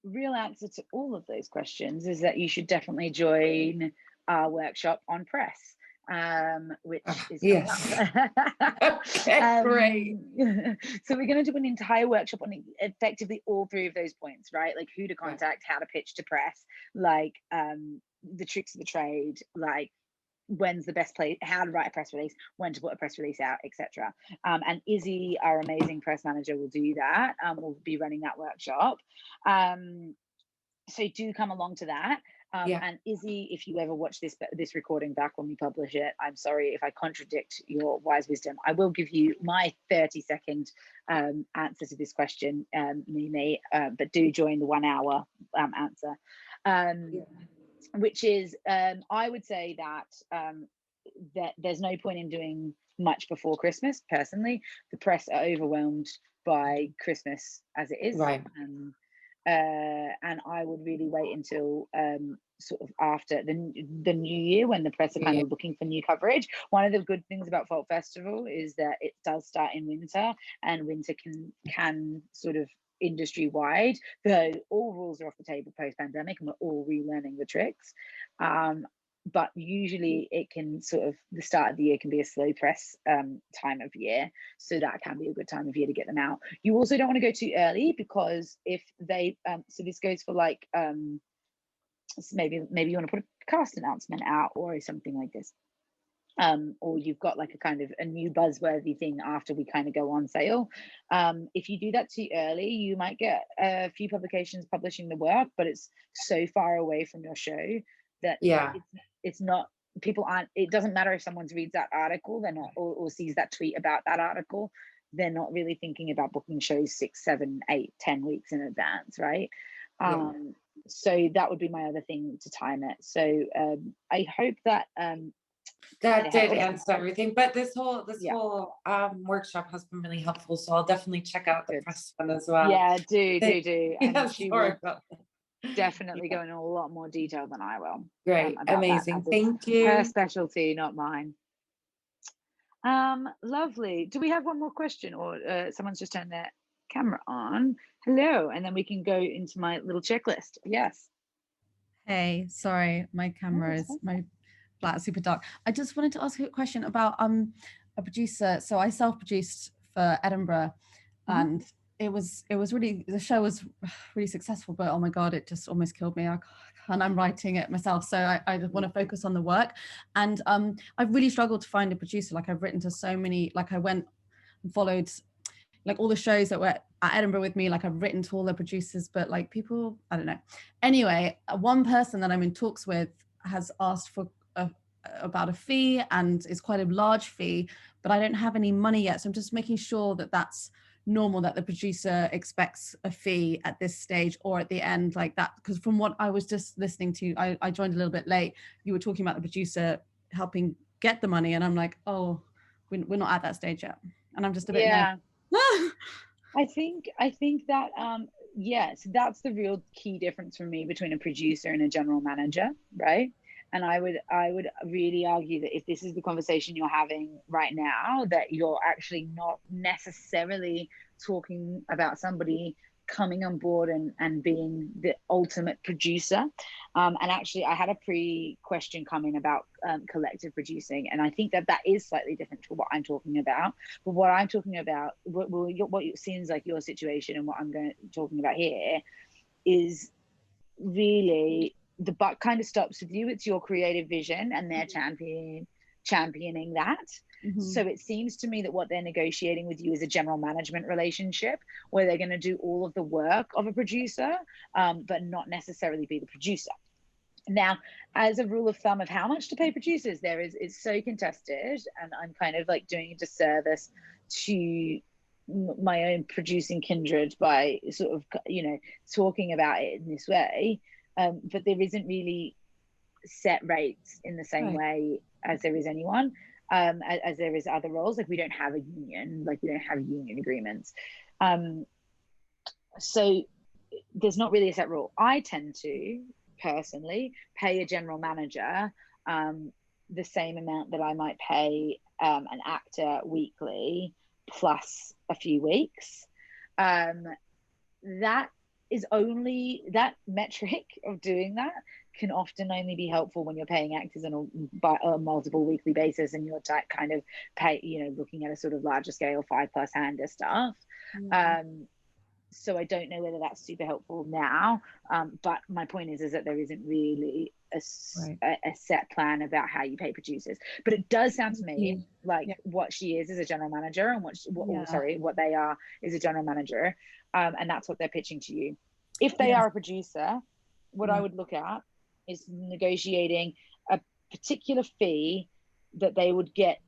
real answer to all of those questions is that you should definitely join our workshop on press. which is coming yes. up. Okay, great. So we're going to do an entire workshop on effectively all three of those points, right? Like who to contact, how to pitch to press, like the tricks of the trade, like when's the best place, how to write a press release, when to put a press release out, etc. And Izzy, our amazing press manager, will do that. We'll be running that workshop. So do come along to that. And Izzy, if you ever watch this recording back when we publish it, I'm sorry if I contradict your wise wisdom. I will give you my 30-second answer to this question, Mimi, but do join the 1 hour answer. Which is, I would say that that there's no point in doing much before Christmas. Personally, the press are overwhelmed by Christmas as it is, right? And I would really wait until sort of after the new year, when the press are kind of looking for new coverage. One of the good things about Folk Festival is that it does start in winter, and winter can sort of industry wide, though all rules are off the table post pandemic and we're all relearning the tricks. But usually it can sort of, the start of the year can be a slow press time of year, so that can be a good time of year to get them out. You also don't want to go too early, because if they so this goes for like maybe you want to put a cast announcement out or something like this, or you've got like a kind of a new buzzworthy thing after we kind of go on sale. If you do that too early, you might get a few publications publishing the work, but it's so far away from your show that it's not, people aren't, it doesn't matter if someone reads that article, they're not, or sees that tweet about that article, they're not really thinking about booking shows 6, 7, 8, 10 weeks in advance, right? So that would be my other thing to time it. So I hope that that did answer everything, but this whole workshop has been really helpful, so I'll definitely check out the press one as well. Do and she will definitely go in a lot more detail than I will. Great, amazing, thank you. Her specialty, not mine. Lovely. Do we have one more question, or someone's just turned their camera on? Hello, and then we can go into my little checklist. Yes. Hey, sorry, my camera is my flat super dark. I just wanted to ask you a question about a producer. So I self-produced for Edinburgh, and it was really, the show was really successful, but oh my god, it just almost killed me. And I'm writing it myself, so I just want to focus on the work. And I've really struggled to find a producer. Like I've written to so many, like I went and followed like all the shows that were at Edinburgh with me, like I've written to all the producers, but like people, I don't know. Anyway, one person that I'm in talks with has asked for about a fee, and it's quite a large fee, but I don't have any money yet. So I'm just making sure that that's normal, that the producer expects a fee at this stage or at the end, like that. Because from what I was just listening to, I joined a little bit late, you were talking about the producer helping get the money, and I'm like, oh, we're not at that stage yet. And I'm just a bit I think that so that's the real key difference for me between a producer and a general manager, right? And I would really argue that if this is the conversation you're having right now, that you're actually not necessarily talking about somebody coming on board and being the ultimate producer. And actually, I had a pre-question come in about collective producing, and I think that is slightly different to what I'm talking about. But what I'm talking about, what seems like your situation and what I'm talking about here, is really the buck kind of stops with you. It's your creative vision, and they're championing that. So it seems to me that what they're negotiating with you is a general management relationship, where they're going to do all of the work of a producer, but not necessarily be the producer. Now, as a rule of thumb of how much to pay producers, it's so contested, and I'm kind of like doing a disservice to my own producing kindred by sort of, talking about it in this way. But there isn't really set rates in the same way as there is anyone. As there is other roles, like we don't have a union, like we don't have union agreements. So there's not really a set rule. I tend to personally pay a general manager the same amount that I might pay an actor weekly plus a few weeks. That is only, that metric of doing that can often only be helpful when you're paying actors on a multiple weekly basis, and you're kind of looking at a sort of larger scale 5+ hander stuff. So I don't know whether that's super helpful now, but my point is that there isn't really a set plan about how you pay producers. But it does sound to me like what she is a general manager, and what they are is a general manager, and that's what they're pitching to you. If they are a producer, what I would look at is negotiating a particular fee that they would get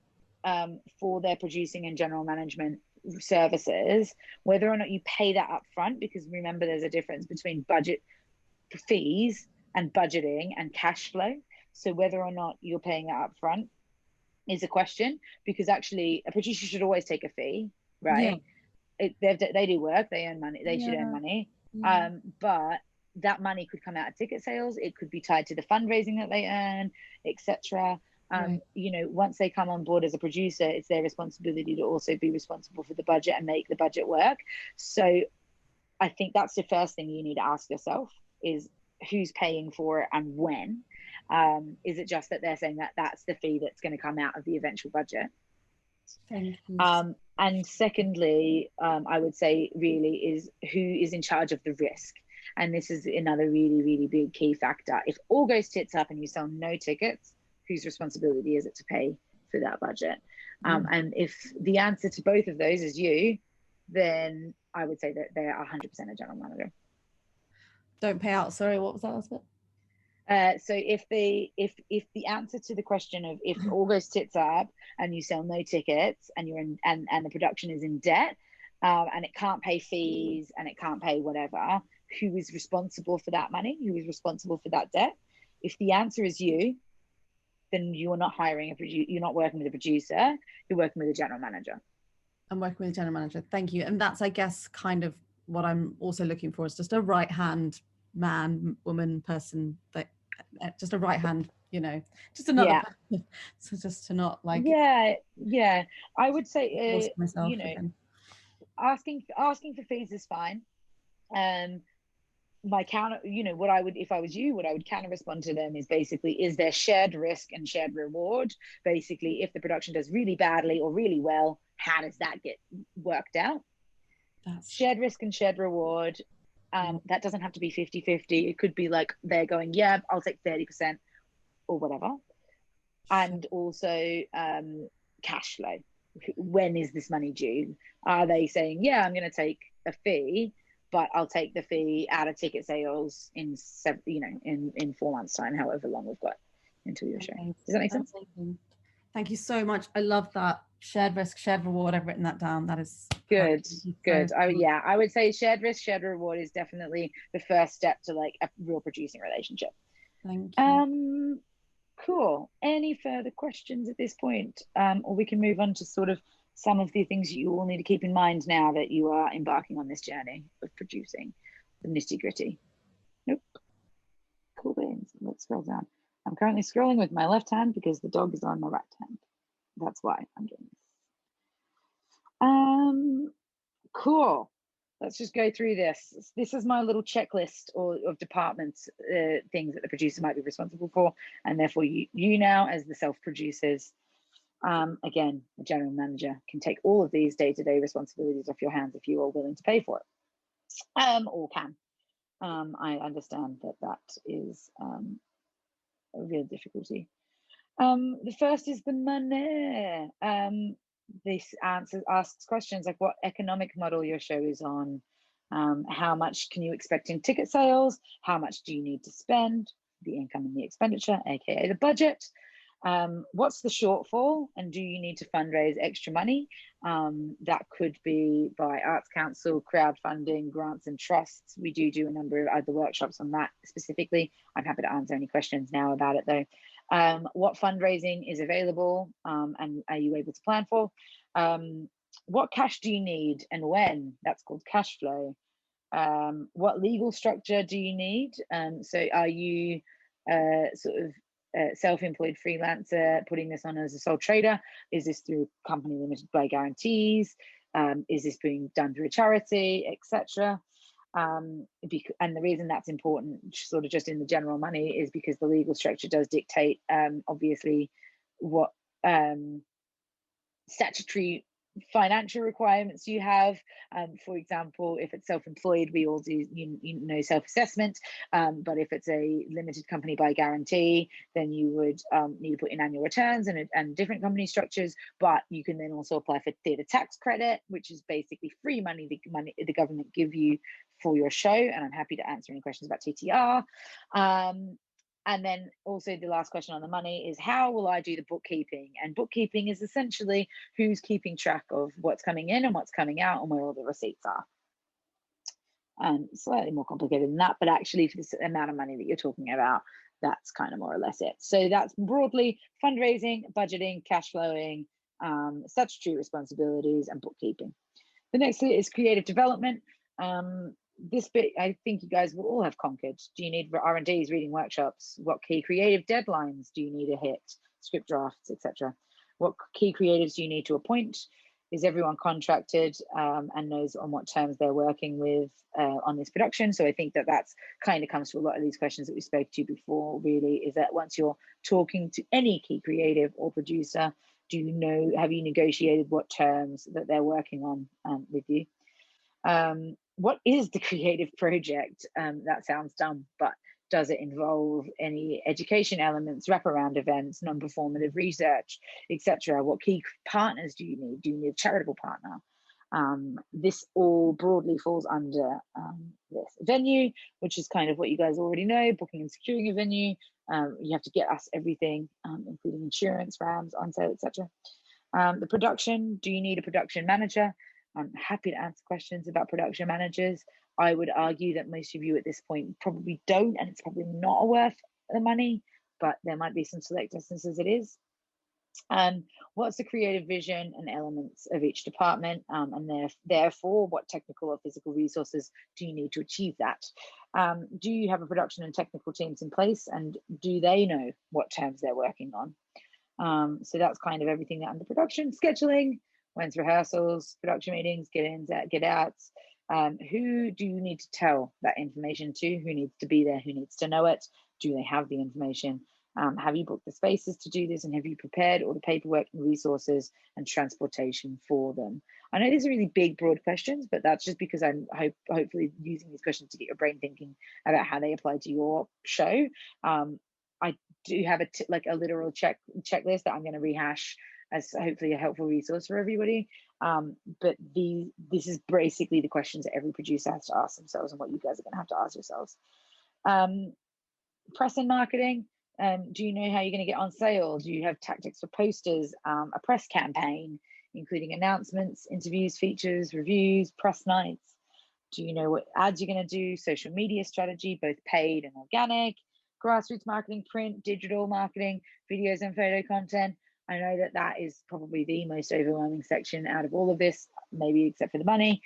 for their producing and general management services, whether or not you pay that up front, because remember there's a difference between budget fees and budgeting and cash flow. So whether or not you're paying that up front is a question, because actually a producer should always take a fee, right? They do work, they earn money, they should earn money, but that money could come out of ticket sales, it could be tied to the fundraising that they earn, etc. Once they come on board as a producer, it's their responsibility to also be responsible for the budget and make the budget work. So I think that's the first thing you need to ask yourself, is who's paying for it and when. Is it just that they're saying that that's the fee that's going to come out of the eventual budget? Thank you. And secondly, I would say really is who is in charge of the risk. And this is another really, really big key factor. If all goes tits up and you sell no tickets, whose responsibility is it to pay for that budget? And if the answer to both of those is you, then I would say that they are 100% a general manager. Don't pay out. Sorry, what was that last bit? So if the answer to the question of if all goes tits up and you sell no tickets and you're in and the production is in debt, and it can't pay fees and it can't pay whatever, who is responsible for that money? Who is responsible for that debt? If the answer is you, then you are not hiring a producer. You're not working with a producer. You're working with a general manager. I'm working with a general manager. Thank you. And that's, I guess, kind of what I'm also looking for, is just a right hand man, woman, person, that just a right hand, just another person. So just to not like I would say myself again. Asking for fees is fine. My counter, what I would, if I was you, what I would counter respond to them is basically, is there shared risk and shared reward? Basically, if the production does really badly or really well, how does that get worked out? That's shared risk and shared reward. That doesn't have to be 50-50. It could be like they're going, yeah, I'll take 30% or whatever. And also cash flow. When is this money due? Are they saying, yeah, I'm going to take a fee, but I'll take the fee out of ticket sales in 4 months' time, however long we've got until your show. Does that make sense? Thank you so much. I love that. Shared risk, shared reward. I've written that down. That is good. I would say shared risk, shared reward is definitely the first step to like a real producing relationship. Thank you. Cool. Any further questions at this point? Or we can move on to sort of some of the things you all need to keep in mind now that you are embarking on this journey of producing the nitty-gritty. Nope. Cool beans. Let's scroll down. I'm currently scrolling with my left hand because the dog is on my right hand. That's why I'm doing this. Cool. Let's just go through this. This is my little checklist of departments, things that the producer might be responsible for, and therefore you now, as the self-producers, again, the general manager can take all of these day-to-day responsibilities off your hands if you are willing to pay for it, or can. I understand that is a real difficulty. The first is the money. This asks questions like what economic model your show is on, how much can you expect in ticket sales, how much do you need to spend, the income and the expenditure, aka the budget. What's the shortfall, and do you need to fundraise extra money? That could be by Arts Council, crowdfunding, grants and trusts. We do a number of other workshops on that specifically. I'm happy to answer any questions now about it though. What fundraising is available, and are you able to plan for? What cash do you need and when? That's called cash flow. What legal structure do you need? So are you self-employed freelancer putting this on as a sole trader? Is this through company limited by guarantees? Is this being done through a charity, etc.? And the reason that's important, sort of just in the general money, is because the legal structure does dictate, obviously, what statutory financial requirements you have. For example, if it's self-employed, we all do self-assessment, but if it's a limited company by guarantee, then you would need to put in annual returns and different company structures. But you can then also apply for theatre tax credit, which is basically free money the government give you for your show, and I'm happy to answer any questions about TTR. And then also the last question on the money is, how will I do the bookkeeping? And bookkeeping is essentially who's keeping track of what's coming in and what's coming out and where all the receipts are. Slightly more complicated than that, but actually for this amount of money that you're talking about, that's kind of more or less it. So that's broadly fundraising, budgeting, cash flowing, statutory responsibilities, and bookkeeping. The next is creative development. This bit, I think you guys will all have conquered. Do you need R&Ds, reading workshops? What key creative deadlines do you need to hit? Script drafts, etc. What key creatives do you need to appoint? Is everyone contracted and knows on what terms they're working with on this production? So I think that's kind of comes to a lot of these questions that we spoke to before, really, is that once you're talking to any key creative or producer, have you negotiated what terms that they're working on with you? What is the creative project? That sounds dumb, but does it involve any education elements, wraparound events, non-performative research, etc.? What key partners do you need? Do you need a charitable partner? This all broadly falls under this venue, which is kind of what you guys already know, booking and securing a venue. You have to get us everything, including insurance, RAMs, on sale, etc. The production, do you need a production manager? I'm happy to answer questions about production managers. I would argue that most of you at this point probably don't, and it's probably not worth the money, but there might be some select instances it is. What's the creative vision and elements of each department, and therefore what technical or physical resources do you need to achieve that? Do you have a production and technical teams in place, and do they know what terms they're working on? So that's kind of everything that under production. Scheduling, when's rehearsals, production meetings, get-ins, get-outs. Who do you need to tell that information to? Who needs to be there? Who needs to know it? Do they have the information? Have you booked the spaces to do this, and have you prepared all the paperwork and resources and transportation for them? I know these are really big, broad questions, but that's just because I'm hopefully using these questions to get your brain thinking about how they apply to your show. I do have a literal checklist that I'm going to rehash as hopefully a helpful resource for everybody. But this is basically the questions that every producer has to ask themselves, and what you guys are going to have to ask yourselves. Press and marketing. Do you know how you're going to get on sale? Do you have tactics for posters, a press campaign, including announcements, interviews, features, reviews, press nights? Do you know what ads you're going to do? Social media strategy, both paid and organic, grassroots marketing, print, digital marketing, videos and photo content. I know that is probably the most overwhelming section out of all of this, maybe except for the money.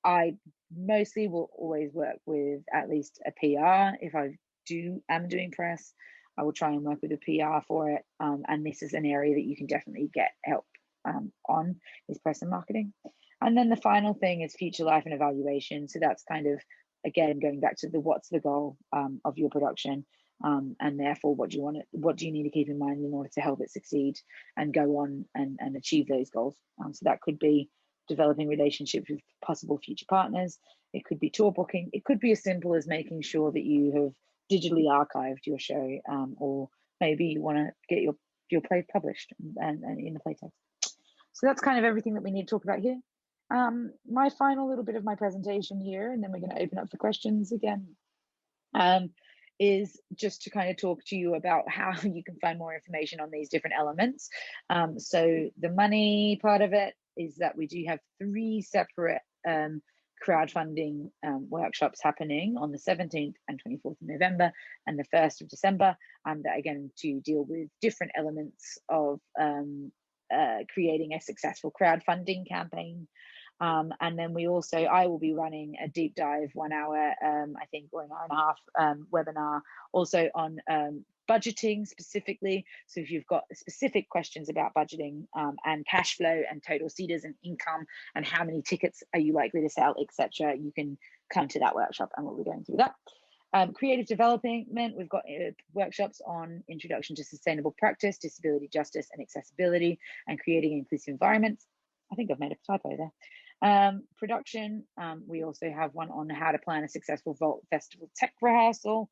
I mostly will always work with at least a PR. If I am doing press, I will try and work with a PR for it. And this is an area that you can definitely get help on, is press and marketing. And then the final thing is future life and evaluation. So that's kind of, again, going back to what's the goal of your production, and therefore what do you need to keep in mind in order to help it succeed and go on and achieve those goals. So that could be developing relationships with possible future partners. It could be tour booking. It could be as simple as making sure that you have digitally archived your show, or maybe you want to get your play published and in the playtext. So that's kind of everything that we need to talk about here. My final little bit of my presentation here, and then we're going to open up for questions again, is just to kind of talk to you about how you can find more information on these different elements. So the money part of it is that we do have 3 separate crowdfunding workshops happening on the 17th and 24th of November and the 1st of December, that are going to deal with different elements of creating a successful crowdfunding campaign. And then I will be running a deep dive 1 hour, I think, or an hour and a half webinar also on budgeting specifically. So if you've got specific questions about budgeting and cash flow and total seeders and income and how many tickets are you likely to sell, etc., you can come to that workshop and we'll be going through that. Creative development, we've got workshops on introduction to sustainable practice, disability justice and accessibility, and creating inclusive environments. I think I've made a typo there. Production, we also have one on how to plan a successful Vault Festival tech rehearsal.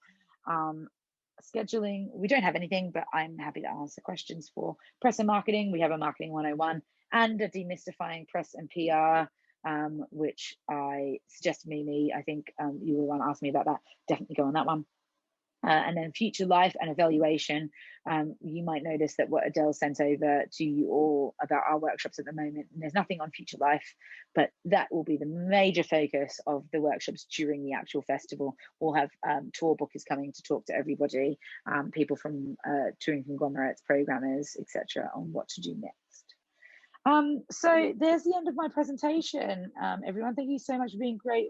Scheduling, we don't have anything, but I'm happy to answer questions for press and marketing. We have a marketing 101 and a demystifying press and PR, which I suggest Mimi, I think you will want to ask me about that. Definitely go on that one. And then future life and evaluation. You might notice that what Adele sent over to you all about our workshops at the moment, and there's nothing on future life, but that will be the major focus of the workshops during the actual festival. We'll have tour bookers coming to talk to everybody, people from touring conglomerates, programmers, etc., on what to do next. So there's the end of my presentation. Everyone, thank you so much for being great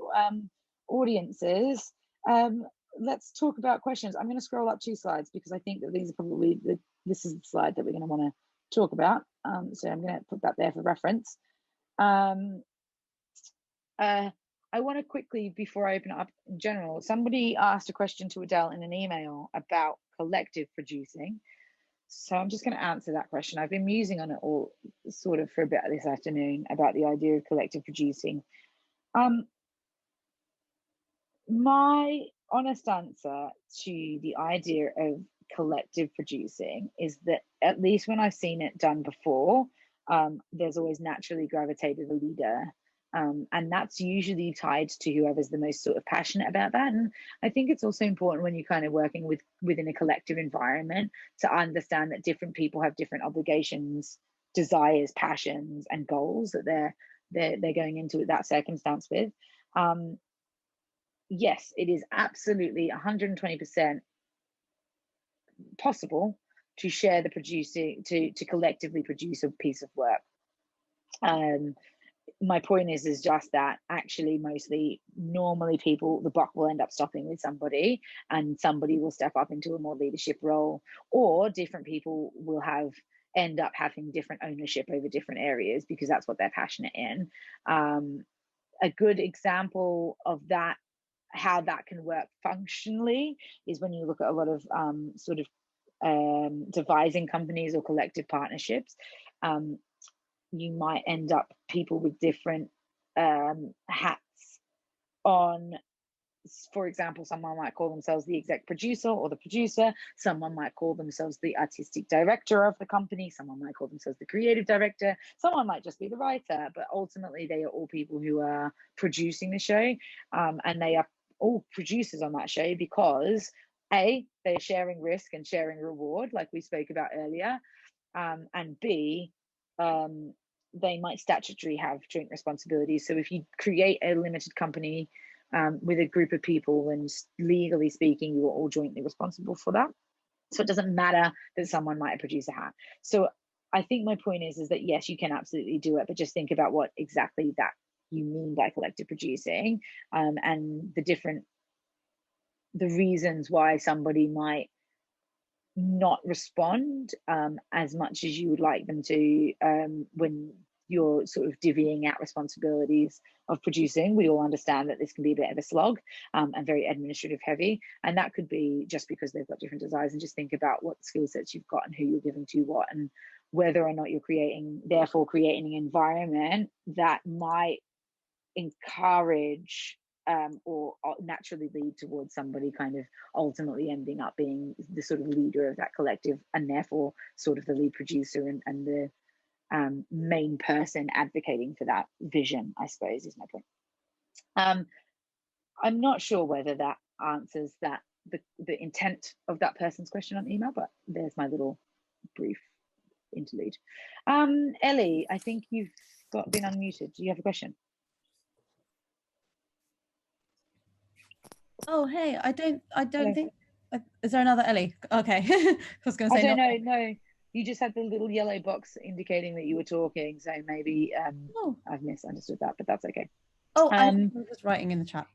audiences. Let's talk about questions. I'm going to scroll up 2 slides because I think that these are probably this is the slide that we're going to want to talk about. So I'm going to put that there for reference. I want to quickly, before I open it up in general, somebody asked a question to Adele in an email about collective producing. So I'm just going to answer that question. I've been musing on it all sort of for a bit this afternoon about the idea of collective producing. My honest answer to the idea of collective producing is that, at least when I've seen it done before, there's always naturally gravitated a leader. And that's usually tied to whoever's the most sort of passionate about that. And I think it's also important when you're kind of working within a collective environment to understand that different people have different obligations, desires, passions, and goals that they're going into that circumstance with. Yes, it is absolutely 120% possible to share the producing, to collectively produce a piece of work. My point is just that actually normally the buck will end up stopping with somebody, and somebody will step up into a more leadership role, or different people will end up having different ownership over different areas because that's what they're passionate in. A good example of that, how that can work functionally, is when you look at a lot of devising companies or collective partnerships. You might end up people with different hats on. For example, someone might call themselves the exec producer or the producer. Someone might call themselves the artistic director of the company. Someone might call themselves the creative director. Someone might just be the writer. But ultimately, they are all people who are producing the show, and they are all producers on that show because A, they're sharing risk and sharing reward, like we spoke about earlier, and B, they might statutorily have joint responsibilities. So if you create a limited company with a group of people, and legally speaking, you are all jointly responsible for that. So it doesn't matter that someone might produce a hat. So I think my point is that yes, you can absolutely do it, but just think about what exactly that you mean by collective producing, and the reasons why somebody might not respond as much as you would like them to when you're sort of divvying out responsibilities of producing. We all understand that this can be a bit of a slog and very administrative heavy, and that could be just because they've got different desires. And just think about what skill sets you've got and who you're giving to what, and whether or not you're creating an environment that might encourage or naturally lead towards somebody kind of ultimately ending up being the sort of leader of that collective, and therefore sort of the lead producer and the main person advocating for that vision, I suppose, is my point. I'm not sure whether that answers the intent of that person's question on email, but there's my little brief interlude. Ellie, I think you've been unmuted. Do you have a question? Oh, hey, I don't think, is there another Ellie? Okay. I was going to say, I don't know. No, You just had the little yellow box indicating that you were talking, so maybe I've misunderstood that, but that's okay. Oh, I was writing in the chat.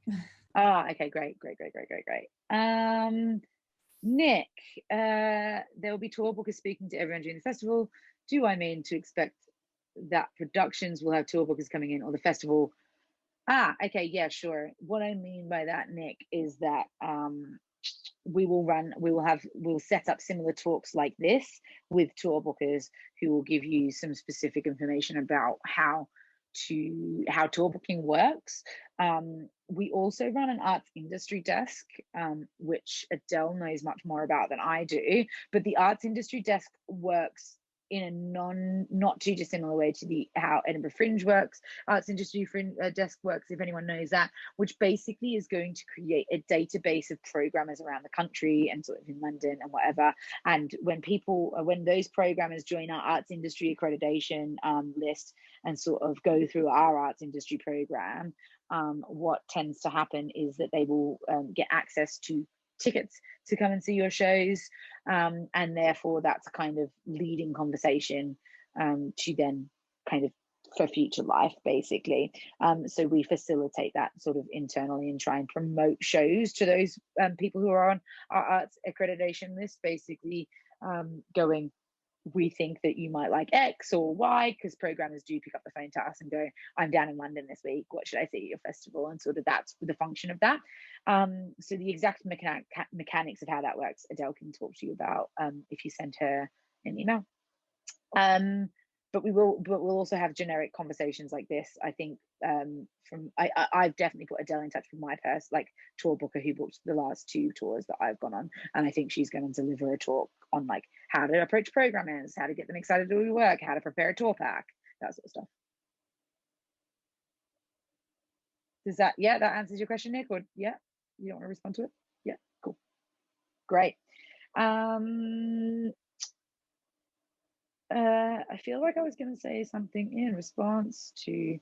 Okay, great. Nick, there will be tour bookers speaking to everyone during the festival. Do I mean to expect that productions will have tour bookers coming in, or the festival? Okay, yeah, sure. What I mean by that, Nick, is that we'll set up similar talks like this with tour bookers who will give you some specific information about how tour booking works. We also run an arts industry desk, which Adele knows much more about than I do, but the arts industry desk works in a not too dissimilar way to how Edinburgh Fringe works. Arts industry desk works, if anyone knows that, which basically is going to create a database of programmers around the country and sort of in London and whatever. And when those programmers join our arts industry accreditation list and sort of go through our arts industry program, what tends to happen is that they will get access to tickets to come and see your shows, and therefore that's a kind of leading conversation to then kind of for future life, basically. So we facilitate that sort of internally and try and promote shows to those people who are on our arts accreditation list, basically going, we think that you might like X or Y, because programmers do pick up the phone to us and go, I'm down in London this week, what should I see at your festival? And sort of that's the function of that. So the exact mechanics of how that works, Adele can talk to you about if you send her an email. But we'll also have generic conversations like this. I think I've definitely put Adele in touch with my tour booker who booked the last 2 tours that I've gone on, and I think she's going to deliver a talk on like how to approach programmers, how to get them excited to do work, how to prepare a tour pack, that sort of stuff. Does that answers your question, Nick? Or you don't want to respond to it? Yeah, cool, great. I feel like I was going to say something in response to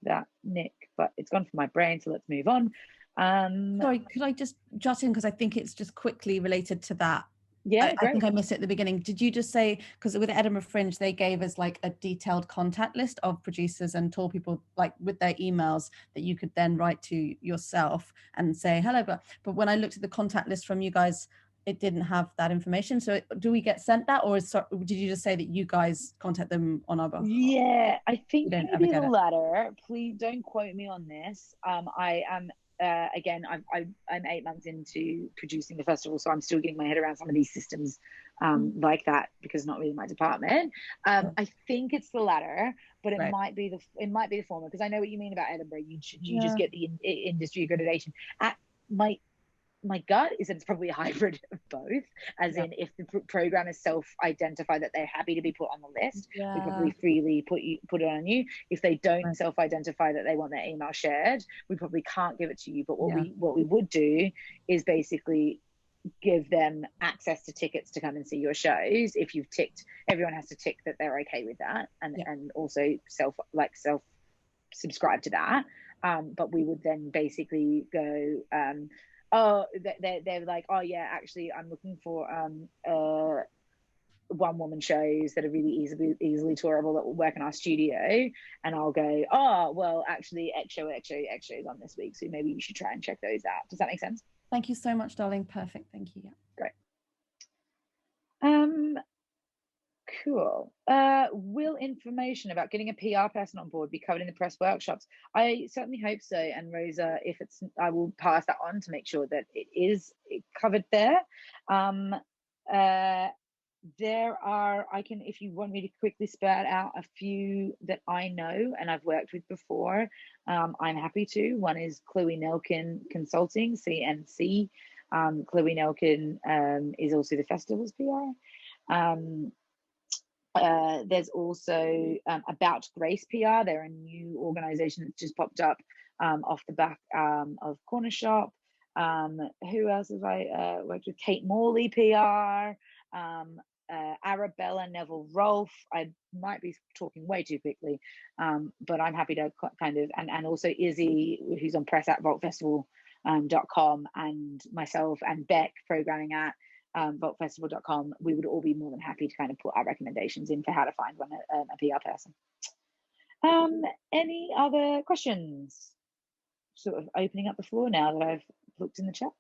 that, Nick, but it's gone from my brain, so let's move on. Sorry, could I just jot in, because I think it's just quickly related to that. Yeah, I think I missed it at the beginning. Did you just say, because with Edinburgh Fringe, they gave us like a detailed contact list of producers and tour people, like with their emails that you could then write to yourself and say hello. But when I looked at the contact list from you guys, it didn't have that information. So do we get sent that, or did you just say that you guys contact them on our behalf? Yeah, I think maybe the latter. Please don't quote me on this. I am again, I'm 8 months into producing the festival, so I'm still getting my head around some of these systems like that, because it's not really my department. I think it's the latter, but it might be the former, because I know what you mean about Edinburgh. You just get the industry accreditation. My gut is that it's probably a hybrid of both, as in if the programmers self-identify that they're happy to be put on the list, we probably freely put it on you. If they don't self-identify that they want their email shared, we probably can't give it to you. But what we would do is basically give them access to tickets to come and see your shows. If you've ticked, everyone has to tick that they're okay with that, and also self subscribe to that. But we would then basically go, they're like, oh yeah, actually I'm looking for one-woman shows that are really easily tourable that will work in our studio, and I'll go, oh well, actually X show is on this week, so maybe you should try and check those out. Does that make sense? Thank you so much, darling. Perfect. Thank you. Great. Cool. Will information about getting a PR person on board be covered in the press workshops? I certainly hope so. And Rosa, if it's, I will pass that on to make sure that it is covered there. There are, if you want me to quickly spout out a few that I know and I've worked with before, I'm happy to. One is Chloe Nelkin Consulting, CNC. Chloe Nelkin is also the festival's PR. There's also About Grace PR. They're a new organization that's just popped up off the back of Corner Shop. Who else have I worked with? Kate Morley PR, Arabella Neville Rolfe. I might be talking way too quickly, but I'm happy to kind of, and also Izzy, who's on press at vaultfestival.com, and myself and Beck programming at vaultfestival.com, we would all be more than happy to kind of put our recommendations in for how to find a PR person. Any other questions? Sort of opening up the floor now that I've looked in the chat.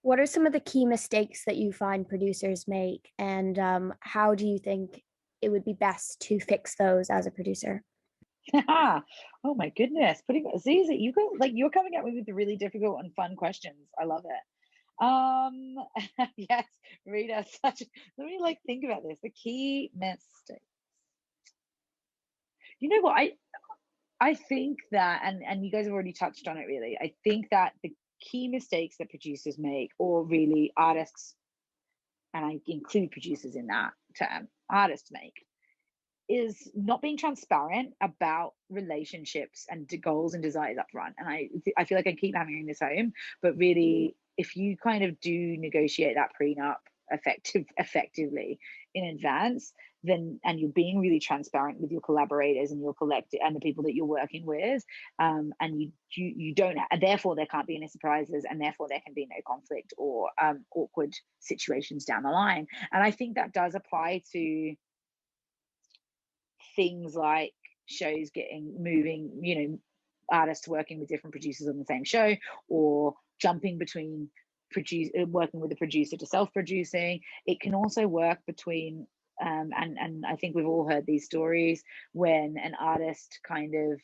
What are some of the key mistakes that you find producers make, and how do you think it would be best to fix those as a producer? Oh my goodness, Zizi, you're coming at me with the really difficult and fun questions. I love it. Yes, Rita, let me think about this. The key mistakes. You know what, I think that, and you guys have already touched on it really, I think that the key mistakes that producers make, or really artists, and I include producers in that term, artists make, is not being transparent about relationships and goals and desires up front. And I feel like I keep hammering this home, but really, if you kind of do negotiate that prenup effectively in advance, then, and you're being really transparent with your collaborators and your collective and the people that you're working with, and you don't, and therefore there can't be any surprises, and therefore there can be no conflict or awkward situations down the line. And I think that does apply to things like shows moving, artists working with different producers on the same show, or jumping between working with a producer to self-producing. It can also work between and I think we've all heard these stories when an artist kind of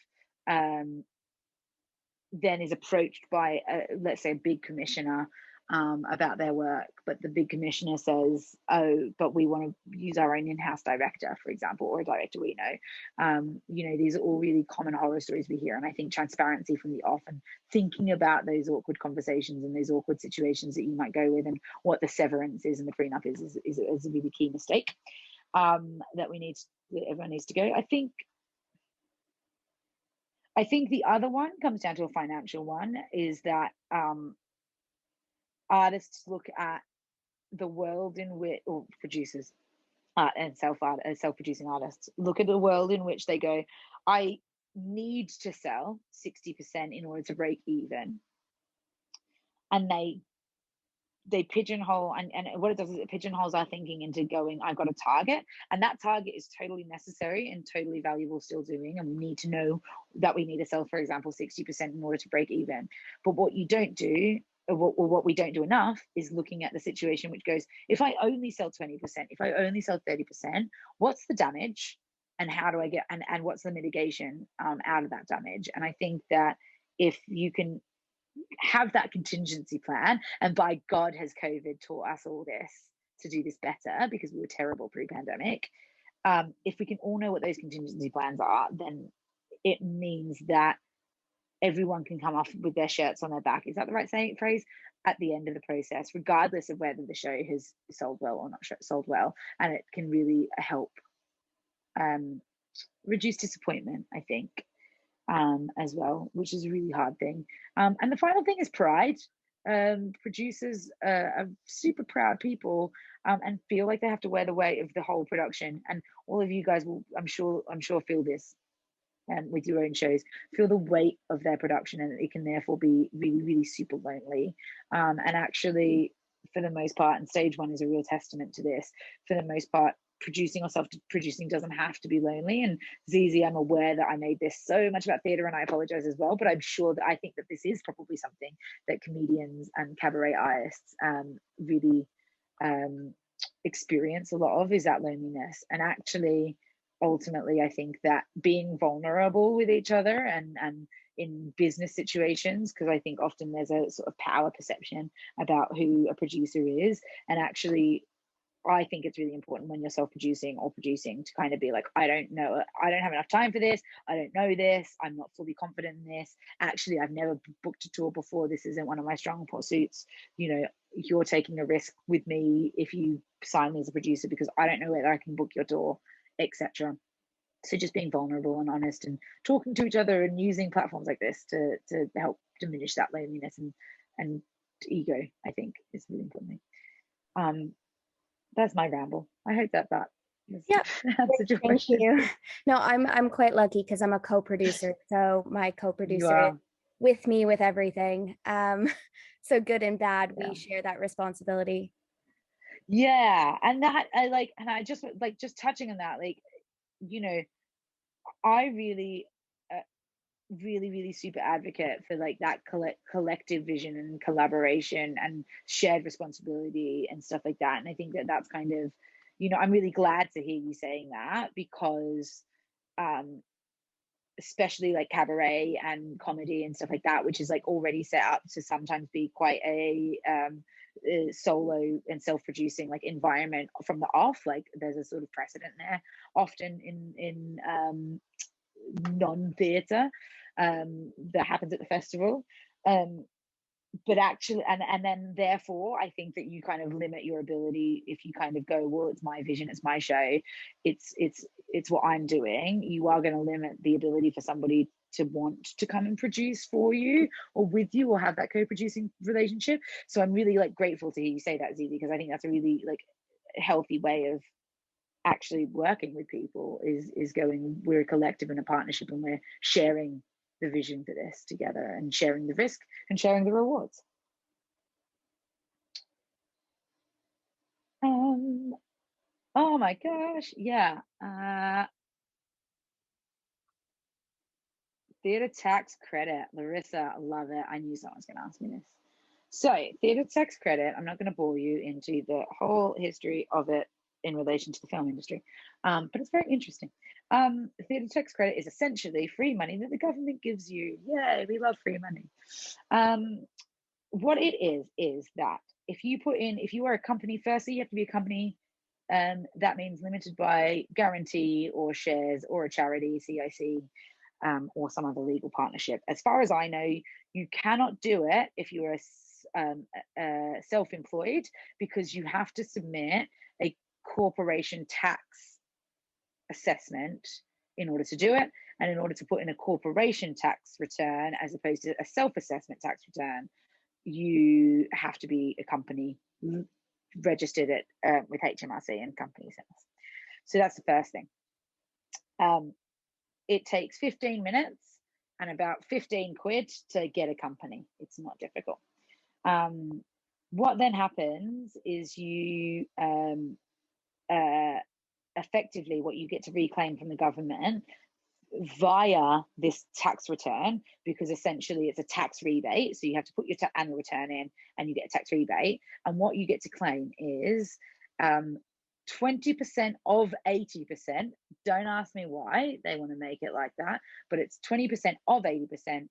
then is approached by let's say a big commissioner about their work, but the big commissioner says, oh, but we want to use our own in-house director, for example, or a director we know. These are all really common horror stories we hear, and I think transparency from the off and thinking about those awkward conversations and those awkward situations that you might go with, and what the severance is and the prenup is a really key mistake that everyone needs to go. I think the other one comes down to a financial one, is that artists look at the world in which, or producers and self-producing artists look at the world in which they go, I need to sell 60% in order to break even. And they pigeonhole, and what it does is it pigeonholes our thinking into going, I've got a target, and that target is totally necessary and totally valuable still doing, and we need to know that we need to sell, for example, 60% in order to break even. But what you don't do, or what we don't do enough, is looking at the situation which goes, if I only sell 20%, if I only sell 30%, what's the damage, and how do I get, and what's the mitigation out of that damage? And I think that if you can have that contingency plan, and by God has COVID taught us all this to do this better, because we were terrible pre-pandemic. If we can all know what those contingency plans are, then it means that everyone can come off with their shirts on their back, is that the right phrase, at the end of the process, regardless of whether the show has sold well or not sold well. And it can really help reduce disappointment, I think, as well, which is a really hard thing. And the final thing is pride. Producers are super proud people, and feel like they have to wear the weight of the whole production. And all of you guys will, I'm sure feel this with your own shows, feel the weight of their production, and it can therefore be really, really super lonely. And actually, for the most part, and stage one is a real testament to this, for the most part, producing or self-producing doesn't have to be lonely. And Zizi, I'm aware that I made this so much about theatre, and I apologize as well, but I'm sure that I think that this is probably something that comedians and cabaret artists really experience a lot of, is that loneliness. And actually, ultimately, I think that being vulnerable with each other and in business situations, because I think often there's a sort of power perception about who a producer is, and actually I think it's really important when you're self-producing or producing to kind of be like, I don't know, I don't have enough time for this, I don't know this, I'm not fully confident in this, actually I've never booked a tour before, this isn't one of my strong pursuits, you're taking a risk with me if you sign me as a producer, because I don't know whether I can book your tour, etc. So just being vulnerable and honest and talking to each other and using platforms like this to help diminish that loneliness and ego, I think is really important. That's my ramble. I hope that answered your question. Thank you. No, I'm quite lucky because I'm a co-producer. So my co-producer with me with everything. So good and bad, Yeah. we share that responsibility. Yeah, and that I like, and I just like just touching on that, like, you know, I really, really super advocate for like that collective vision and collaboration and shared responsibility and stuff like that. And I think that that's kind of, you know, I'm really glad to hear you saying that, because especially like cabaret and comedy and stuff like that, which is like already set up to sometimes be quite a solo and self-producing like environment from the off. Like there's a sort of precedent there often in non-theatre that happens at the festival. But actually, and then therefore I think that you kind of limit your ability if you kind of go, well, it's my vision, it's my show, it's what I'm doing. You are going to limit the ability for somebody to want to come and produce for you or with you or have that co-producing relationship. So I'm really like grateful to hear you say that, Zizi, because I think that's a really like healthy way of actually working with people, is going, we're a collective and a partnership, and we're sharing the vision for this together and sharing the risk and sharing the rewards. Oh my gosh, yeah. Theatre tax credit, Larissa, love it. I knew someone was going to ask me this. So theatre tax credit, I'm not going to bore you into the whole history of it in relation to the film industry, but it's very interesting. Theatre tax credit is essentially free money that the government gives you. Yay, we love free money. What it is that if you are a company, firstly, you have to be a company. That means limited by guarantee or shares or a charity, CIC, or some other legal partnership. As far as I know, you cannot do it if you're a self-employed, because you have to submit a corporation tax assessment in order to do it. And in order to put in a corporation tax return as opposed to a self-assessment tax return, you have to be a company registered with HMRC and company sales. So that's the first thing. It takes 15 minutes and about 15 quid to get a company. It's not difficult. What then happens is you effectively what you get to reclaim from the government via this tax return, because essentially it's a tax rebate. So you have to put your annual return in and you get a tax rebate. And what you get to claim is 20% of 80%. Don't ask me why they want to make it like that, but it's 20% of 80%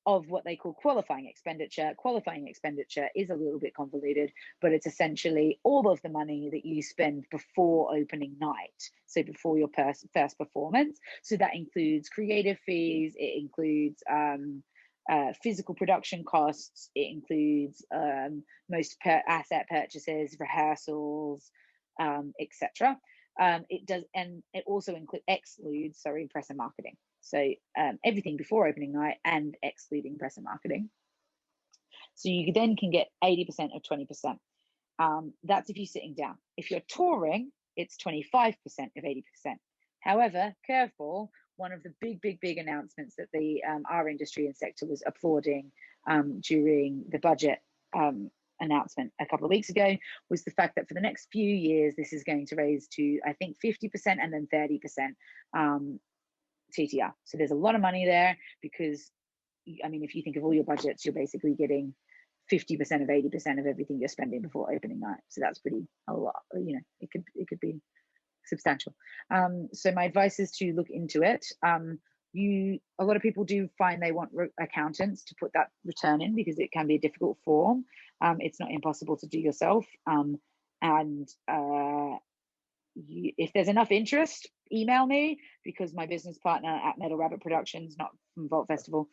of what they call qualifying expenditure. Qualifying expenditure is a little bit convoluted, but it's essentially all of the money that you spend before opening night, so before your first performance. So that includes creative fees, it includes physical production costs, it includes most asset purchases, rehearsals, etc. It does, and it also excludes press and marketing. So everything before opening night and excluding press and marketing. So you then can get 80% of 20%. That's if you're sitting down. If you're touring, it's 25% of 80%. However, curveball, one of the big announcements that the our industry and sector was applauding during the budget announcement a couple of weeks ago was the fact that for the next few years, this is going to raise to, I think, 50% and then 30% TTR. So there's a lot of money there, because I mean, if you think of all your budgets, you're basically getting 50% of 80% of everything you're spending before opening night. So that's pretty a lot. You know, it could be substantial. So my advice is to look into it. A lot of people do find they want accountants to put that return in, because it can be a difficult form. It's not impossible to do yourself. If there's enough interest, email me, because my business partner at Metal Rabbit Productions, not from Vault Festival,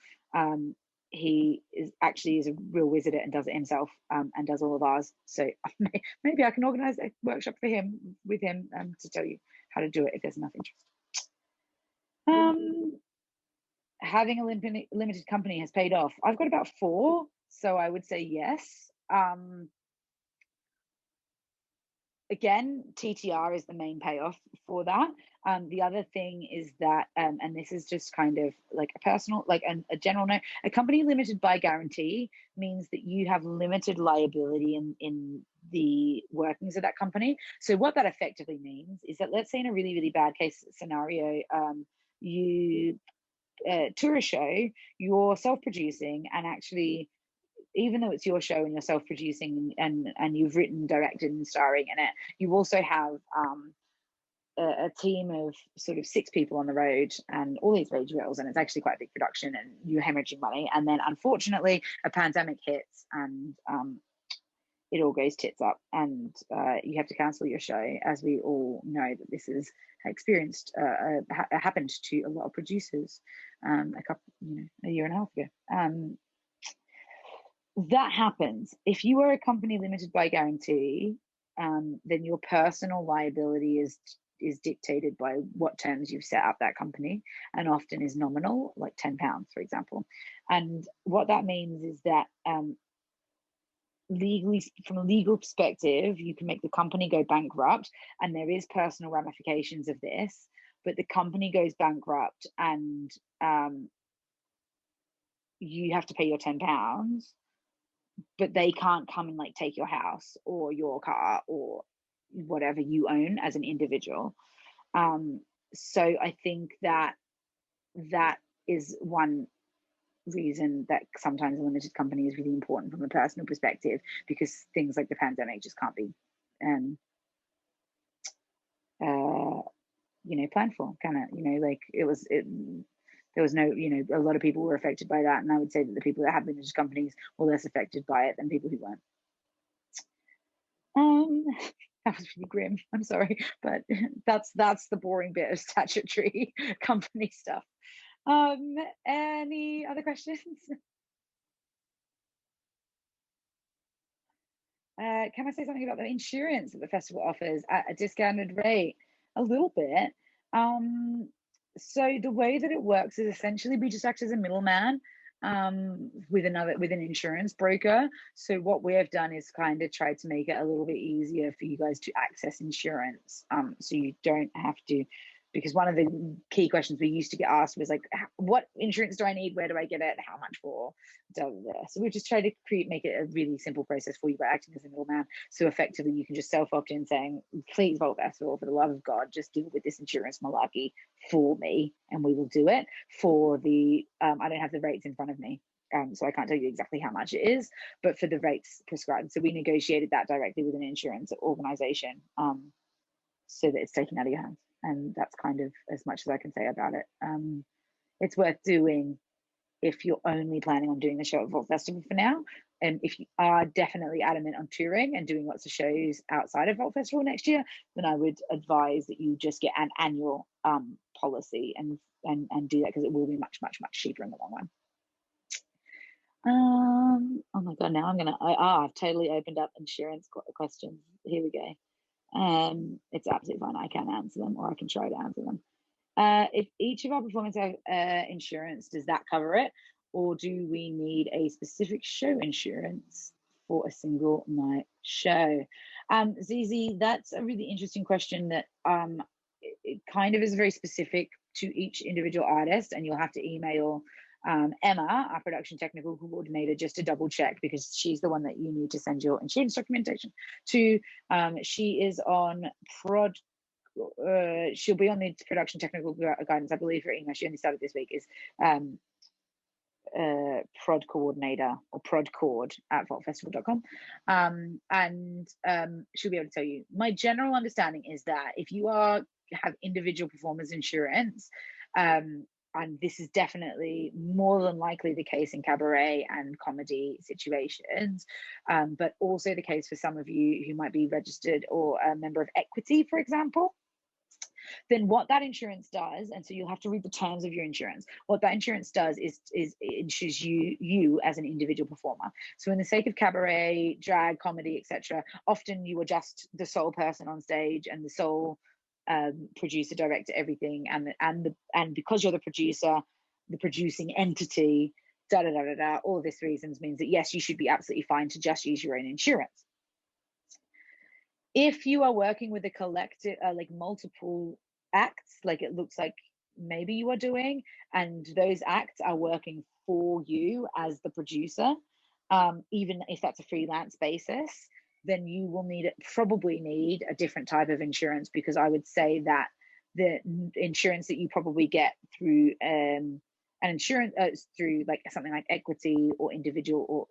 he is a real wizard and does it himself, and does all of ours. So maybe I can organize a workshop for him with him to tell you how to do it if there's enough interest. Having a limited company has paid off. I've got about 4, so I would say yes. again, TTR is the main payoff for that. The other thing is that, and this is just kind of like a personal, like a general note, a company limited by guarantee means that you have limited liability in the workings of that company. So what that effectively means is that, let's say in a really, really bad case scenario, you tour a show, you're self-producing, and actually, even though it's your show and you're self-producing and you've written, directed, and starring in it, you also have a team of sort of 6 people on the road and all these wage bills, and it's actually quite a big production, and you're hemorrhaging money. And then unfortunately a pandemic hits, and it all goes tits up, and you have to cancel your show, as we all know that this is experienced, happened to a lot of producers a year and a half ago. That happens. If you are a company limited by guarantee, then your personal liability is dictated by what terms you've set up that company, and often is nominal, like £10, for example. And what that means is that legally, from a legal perspective, you can make the company go bankrupt, and there is personal ramifications of this, but the company goes bankrupt, and you have to pay your £10, but they can't come and like take your house or your car or whatever you own as an individual. So I think that is one reason that sometimes a limited company is really important from a personal perspective, because things like the pandemic just can't be planned for, kind of, like there was no, a lot of people were affected by that, and I would say that the people that have limited companies were less affected by it than people who weren't. That was really grim, I'm sorry, but that's the boring bit of statutory company stuff. Any other questions? Can I say something about the insurance that the festival offers at a discounted rate? A little bit. So the way that it works is essentially we just act as a middleman with an insurance broker. So what we have done is kind of tried to make it a little bit easier for you guys to access insurance, so you don't have to, because one of the key questions we used to get asked was like, what insurance do I need? Where do I get it? How much for? So we just try to make it a really simple process for you by acting as a middleman. So effectively you can just self-opt in saying, please, Vault Festival, for the love of God, just deal with this insurance malarkey for me, and we will do it. For the, I don't have the rates in front of me, so I can't tell you exactly how much it is, but for the rates prescribed. So we negotiated that directly with an insurance organization, so that it's taken out of your hands. And that's kind of as much as I can say about it. It's worth doing if you're only planning on doing the show at Vault Festival for now. And if you are definitely adamant on touring and doing lots of shows outside of Vault Festival next year, then I would advise that you just get an annual policy and do that, because it will be much, much, much cheaper in the long run. Oh my God, now I've totally opened up insurance questions. Here we go. It's absolutely fine. I can answer them, or I can try to answer them. If each of our performers have insurance, does that cover it? Or do we need a specific show insurance for a single night show? Zizi, that's a really interesting question that it kind of is very specific to each individual artist, and you'll have to email Emma, our production technical coordinator, just to double check, because she's the one that you need to send your insurance documentation to. She is on she'll be on the production technical guidance, I believe. Her email, she only started this week, is prod coordinator, or prodcord at vaultfestival.com, and she'll be able to tell you. My general understanding is that if you have individual performers insurance, and this is definitely more than likely the case in cabaret and comedy situations, but also the case for some of you who might be registered or a member of Equity, for example, then what that insurance does, and so you'll have to read the terms of your insurance, what that insurance does is it insures you as an individual performer. So in the sake of cabaret, drag, comedy, etc., often you are just the sole person on stage and the sole producer, director, everything, and because you're the producer, the producing entity, all of this reasons means that yes, you should be absolutely fine to just use your own insurance. If you are working with a collective, like multiple acts, like it looks like maybe you are doing, and those acts are working for you as the producer, even if that's a freelance basis, then you will probably need a different type of insurance, because I would say that the insurance that you probably get through an insurance through like something like equity or individual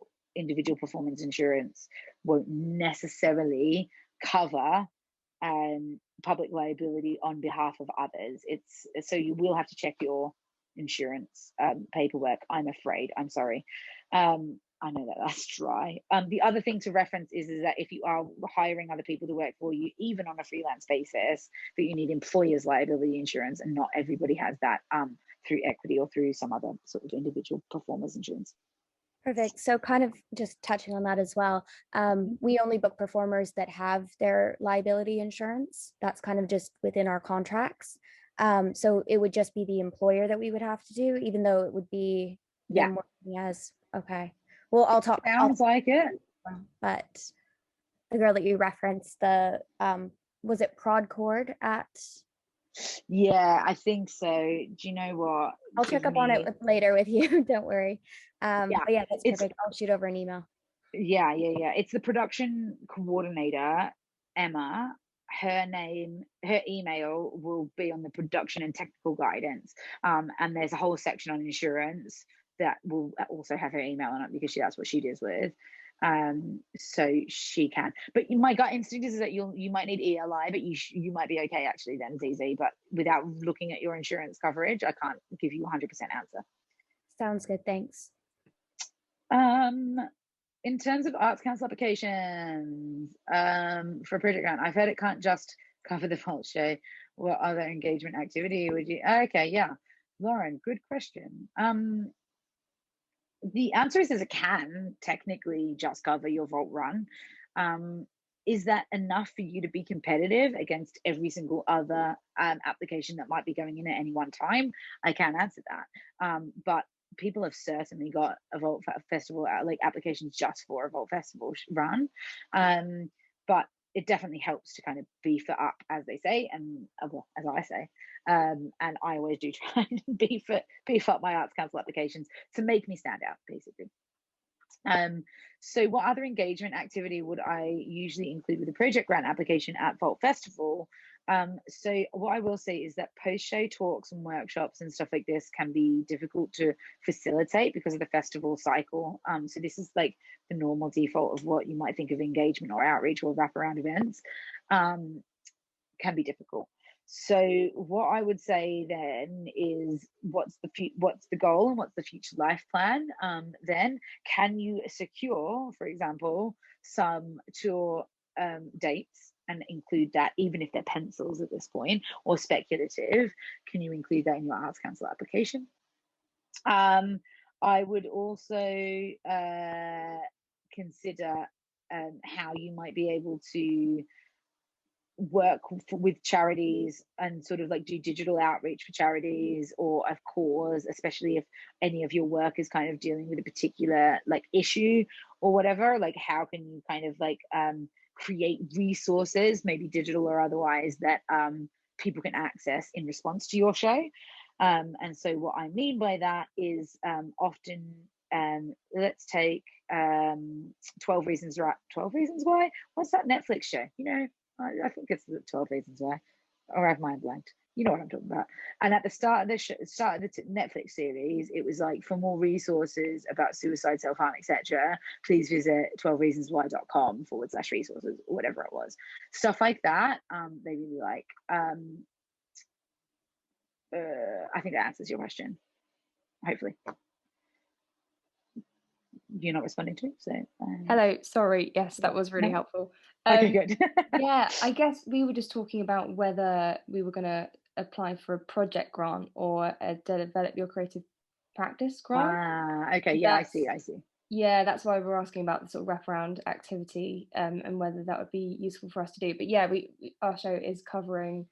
performance insurance won't necessarily cover public liability on behalf of others. So you will have to check your insurance paperwork, I'm afraid. I'm sorry. I know that that's dry. The other thing to reference is that if you are hiring other people to work for you, even on a freelance basis, that you need employers' liability insurance, and not everybody has that through equity or through some other sort of individual performers insurance. Perfect. So kind of just touching on that as well, we only book performers that have their liability insurance. That's kind of just within our contracts. So it would just be the employer that we would have to do, even though it would be them working as, okay. Well, I'll talk. Sounds like it. But the girl that you referenced, was it Prodcord at? Yeah, I think so. Do you know what? I'll check up on it later with you. Don't worry. But yeah, that's perfect. I'll shoot over an email. Yeah. It's the production coordinator, Emma. Her email will be on the production and technical guidance. And there's a whole section on insurance that will also have her email on it, because that's what she deals with. So she can. But my gut instinct is that you might need ELI, but you might be okay actually then, ZZ. But without looking at your insurance coverage, I can't give you a 100% answer. Sounds good. Thanks. In terms of Arts Council applications for a project grant, I've heard it can't just cover the vault show. What other engagement activity would you? Okay, yeah, Lauren, good question. The answer is it can technically just cover your vault run. Is that enough for you to be competitive against every single other application that might be going in at any one time? I can't answer that. But people have certainly got a Vault Festival like applications just for a Vault Festival run. But it definitely helps to kind of beef it up, as they say, and well, as I say. And I always do try and beef up my Arts Council applications to make me stand out, basically. So what other engagement activity would I usually include with a project grant application at Vault Festival? So what I will say is that post-show talks and workshops and stuff like this can be difficult to facilitate because of the festival cycle. So this is like the normal default of what you might think of engagement or outreach or wraparound events, can be difficult. So what I would say then is what's the goal and what's the future life plan? Then can you secure, for example, some tour dates and include that, even if they're pencils at this point or speculative? Can you include that in your Arts Council application? I would also consider how you might be able to work with charities and sort of like do digital outreach for charities or of cause, especially if any of your work is kind of dealing with a particular like issue or whatever. Like how can you kind of like create resources, maybe digital or otherwise, that people can access in response to your show? And so what I mean by that is often let's take 12 Reasons Why. What's that Netflix show? You know, I think it's the 12 Reasons Why, or I've mind blanked. You know what I'm talking about. And at the start of the Netflix series, it was like, for more resources about suicide, self-harm, etc., please visit 12reasonswhy.com/resources, or whatever it was. Stuff like that. They really like. I think that answers your question. Hopefully. You're not responding to, so hello, sorry, yes, that was really helpful. Okay, good. Yeah, I guess we were just talking about whether we were going to apply for a project grant or a develop your creative practice grant. Okay, yeah, I see. Yeah, that's why we're asking about the sort of wraparound activity and whether that would be useful for us to do. But yeah, our show is covering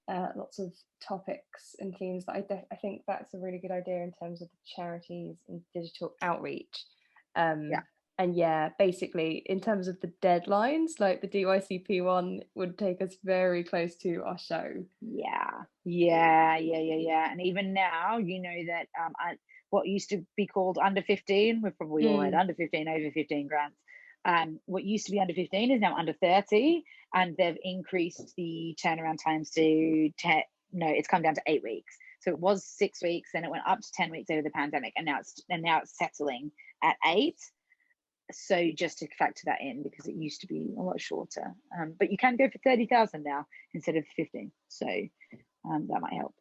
lots of topics and themes that I think that's a really good idea in terms of the charities and digital outreach. And And yeah, basically in terms of the deadlines, like the DYCP one would take us very close to our show. Yeah. And even now, you know that what used to be called under 15, we've probably all had under 15, over 15 grants. What used to be under 15 is now under 30, and they've increased the turnaround times to 10. No, it's come down to 8 weeks. So it was 6 weeks, then it went up to 10 weeks over the pandemic, and now it's settling at 8. So just to factor that in, because it used to be a lot shorter. But you can go for 30,000 now instead of 15. So that might help.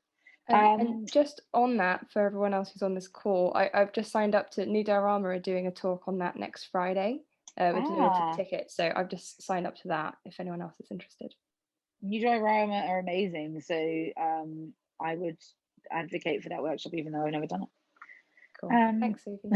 And just on that, for everyone else who's on this call, I've just signed up to New Diorama are doing a talk on that next Friday with limited tickets. So I've just signed up to that if anyone else is interested. New Diorama are amazing. So I would advocate for that workshop, even though I've never done it. Cool. Thanks, Sophie.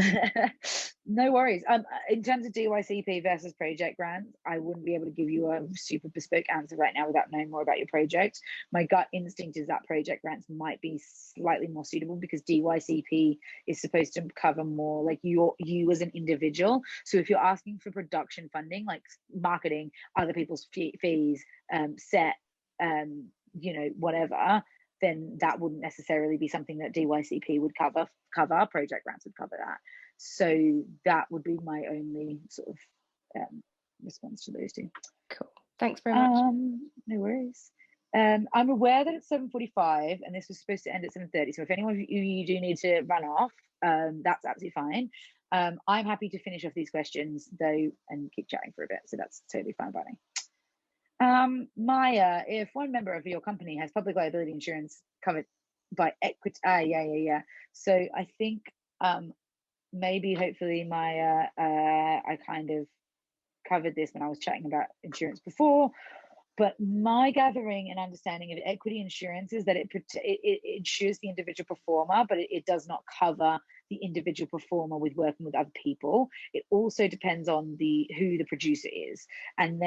No worries. In terms of DYCP versus project grants, I wouldn't be able to give you a super bespoke answer right now without knowing more about your project. My gut instinct is that project grants might be slightly more suitable, because DYCP is supposed to cover more like you as an individual. So if you're asking for production funding, like marketing, other people's fees, set, whatever, then that wouldn't necessarily be something that DYCP would cover. Project grants would cover that. So that would be my only sort of response to those two. Cool. Thanks very much. No worries. I'm aware that it's 7:45 and this was supposed to end at 7:30. So if anyone of you do need to run off, that's absolutely fine. I'm happy to finish off these questions though and keep chatting for a bit. So that's totally fine by me. Maya, if one member of your company has public liability insurance covered by equity, yeah. So I think maybe hopefully Maya, I kind of covered this when I was chatting about insurance before, but my gathering and understanding of equity insurance is that it insures the individual performer, but it does not cover the individual performer with working with other people. It also depends on who the producer is, and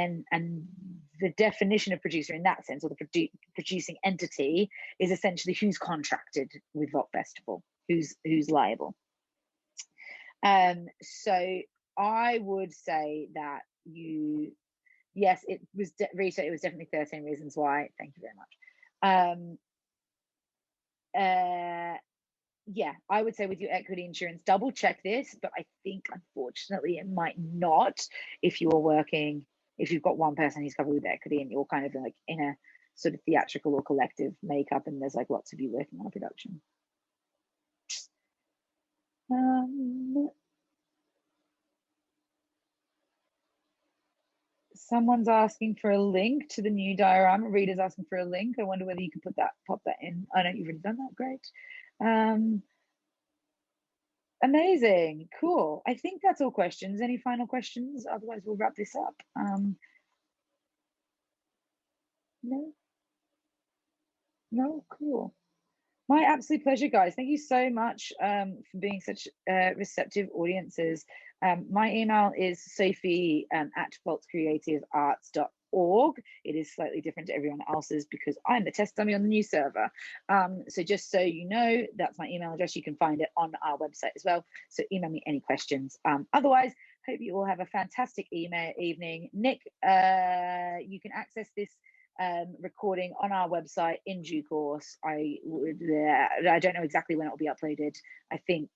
the definition of producer in that sense, or the producing entity, is essentially who's contracted with Vault Festival, who's liable. So I would say that yes, it was Rita. It was definitely 13 Reasons Why. Thank you very much. Yeah, I would say with your equity insurance, double check this, but I think unfortunately it might not if you've got one person who's covered with equity and you're kind of like in a sort of theatrical or collective makeup and there's like lots of you working on a production. Someone's asking for a link to the new diorama. Rita's asking for a link. I wonder whether you can pop that in. I know you've already done that. Great. Amazing. Cool. I think that's all questions. Any final questions? Otherwise, we'll wrap this up. No? Cool. My absolute pleasure, guys. Thank you so much for being such receptive audiences. My email is sophie at vaultcreativearts.org. It is slightly different to everyone else's because I'm the test dummy on the new server. So just so you know, that's my email address. You can find it on our website as well. So email me any questions. Otherwise, hope you all have a fantastic evening. Nick, you can access this recording on our website in due course. I don't know exactly when it will be uploaded. I think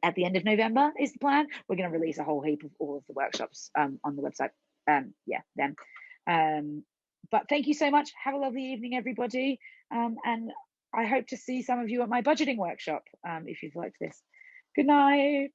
at the end of November is the plan. We're going to release a whole heap of all of the workshops on the website. But thank you so much. Have a lovely evening, everybody, and I hope to see some of you at my budgeting workshop if you've liked this. Good night.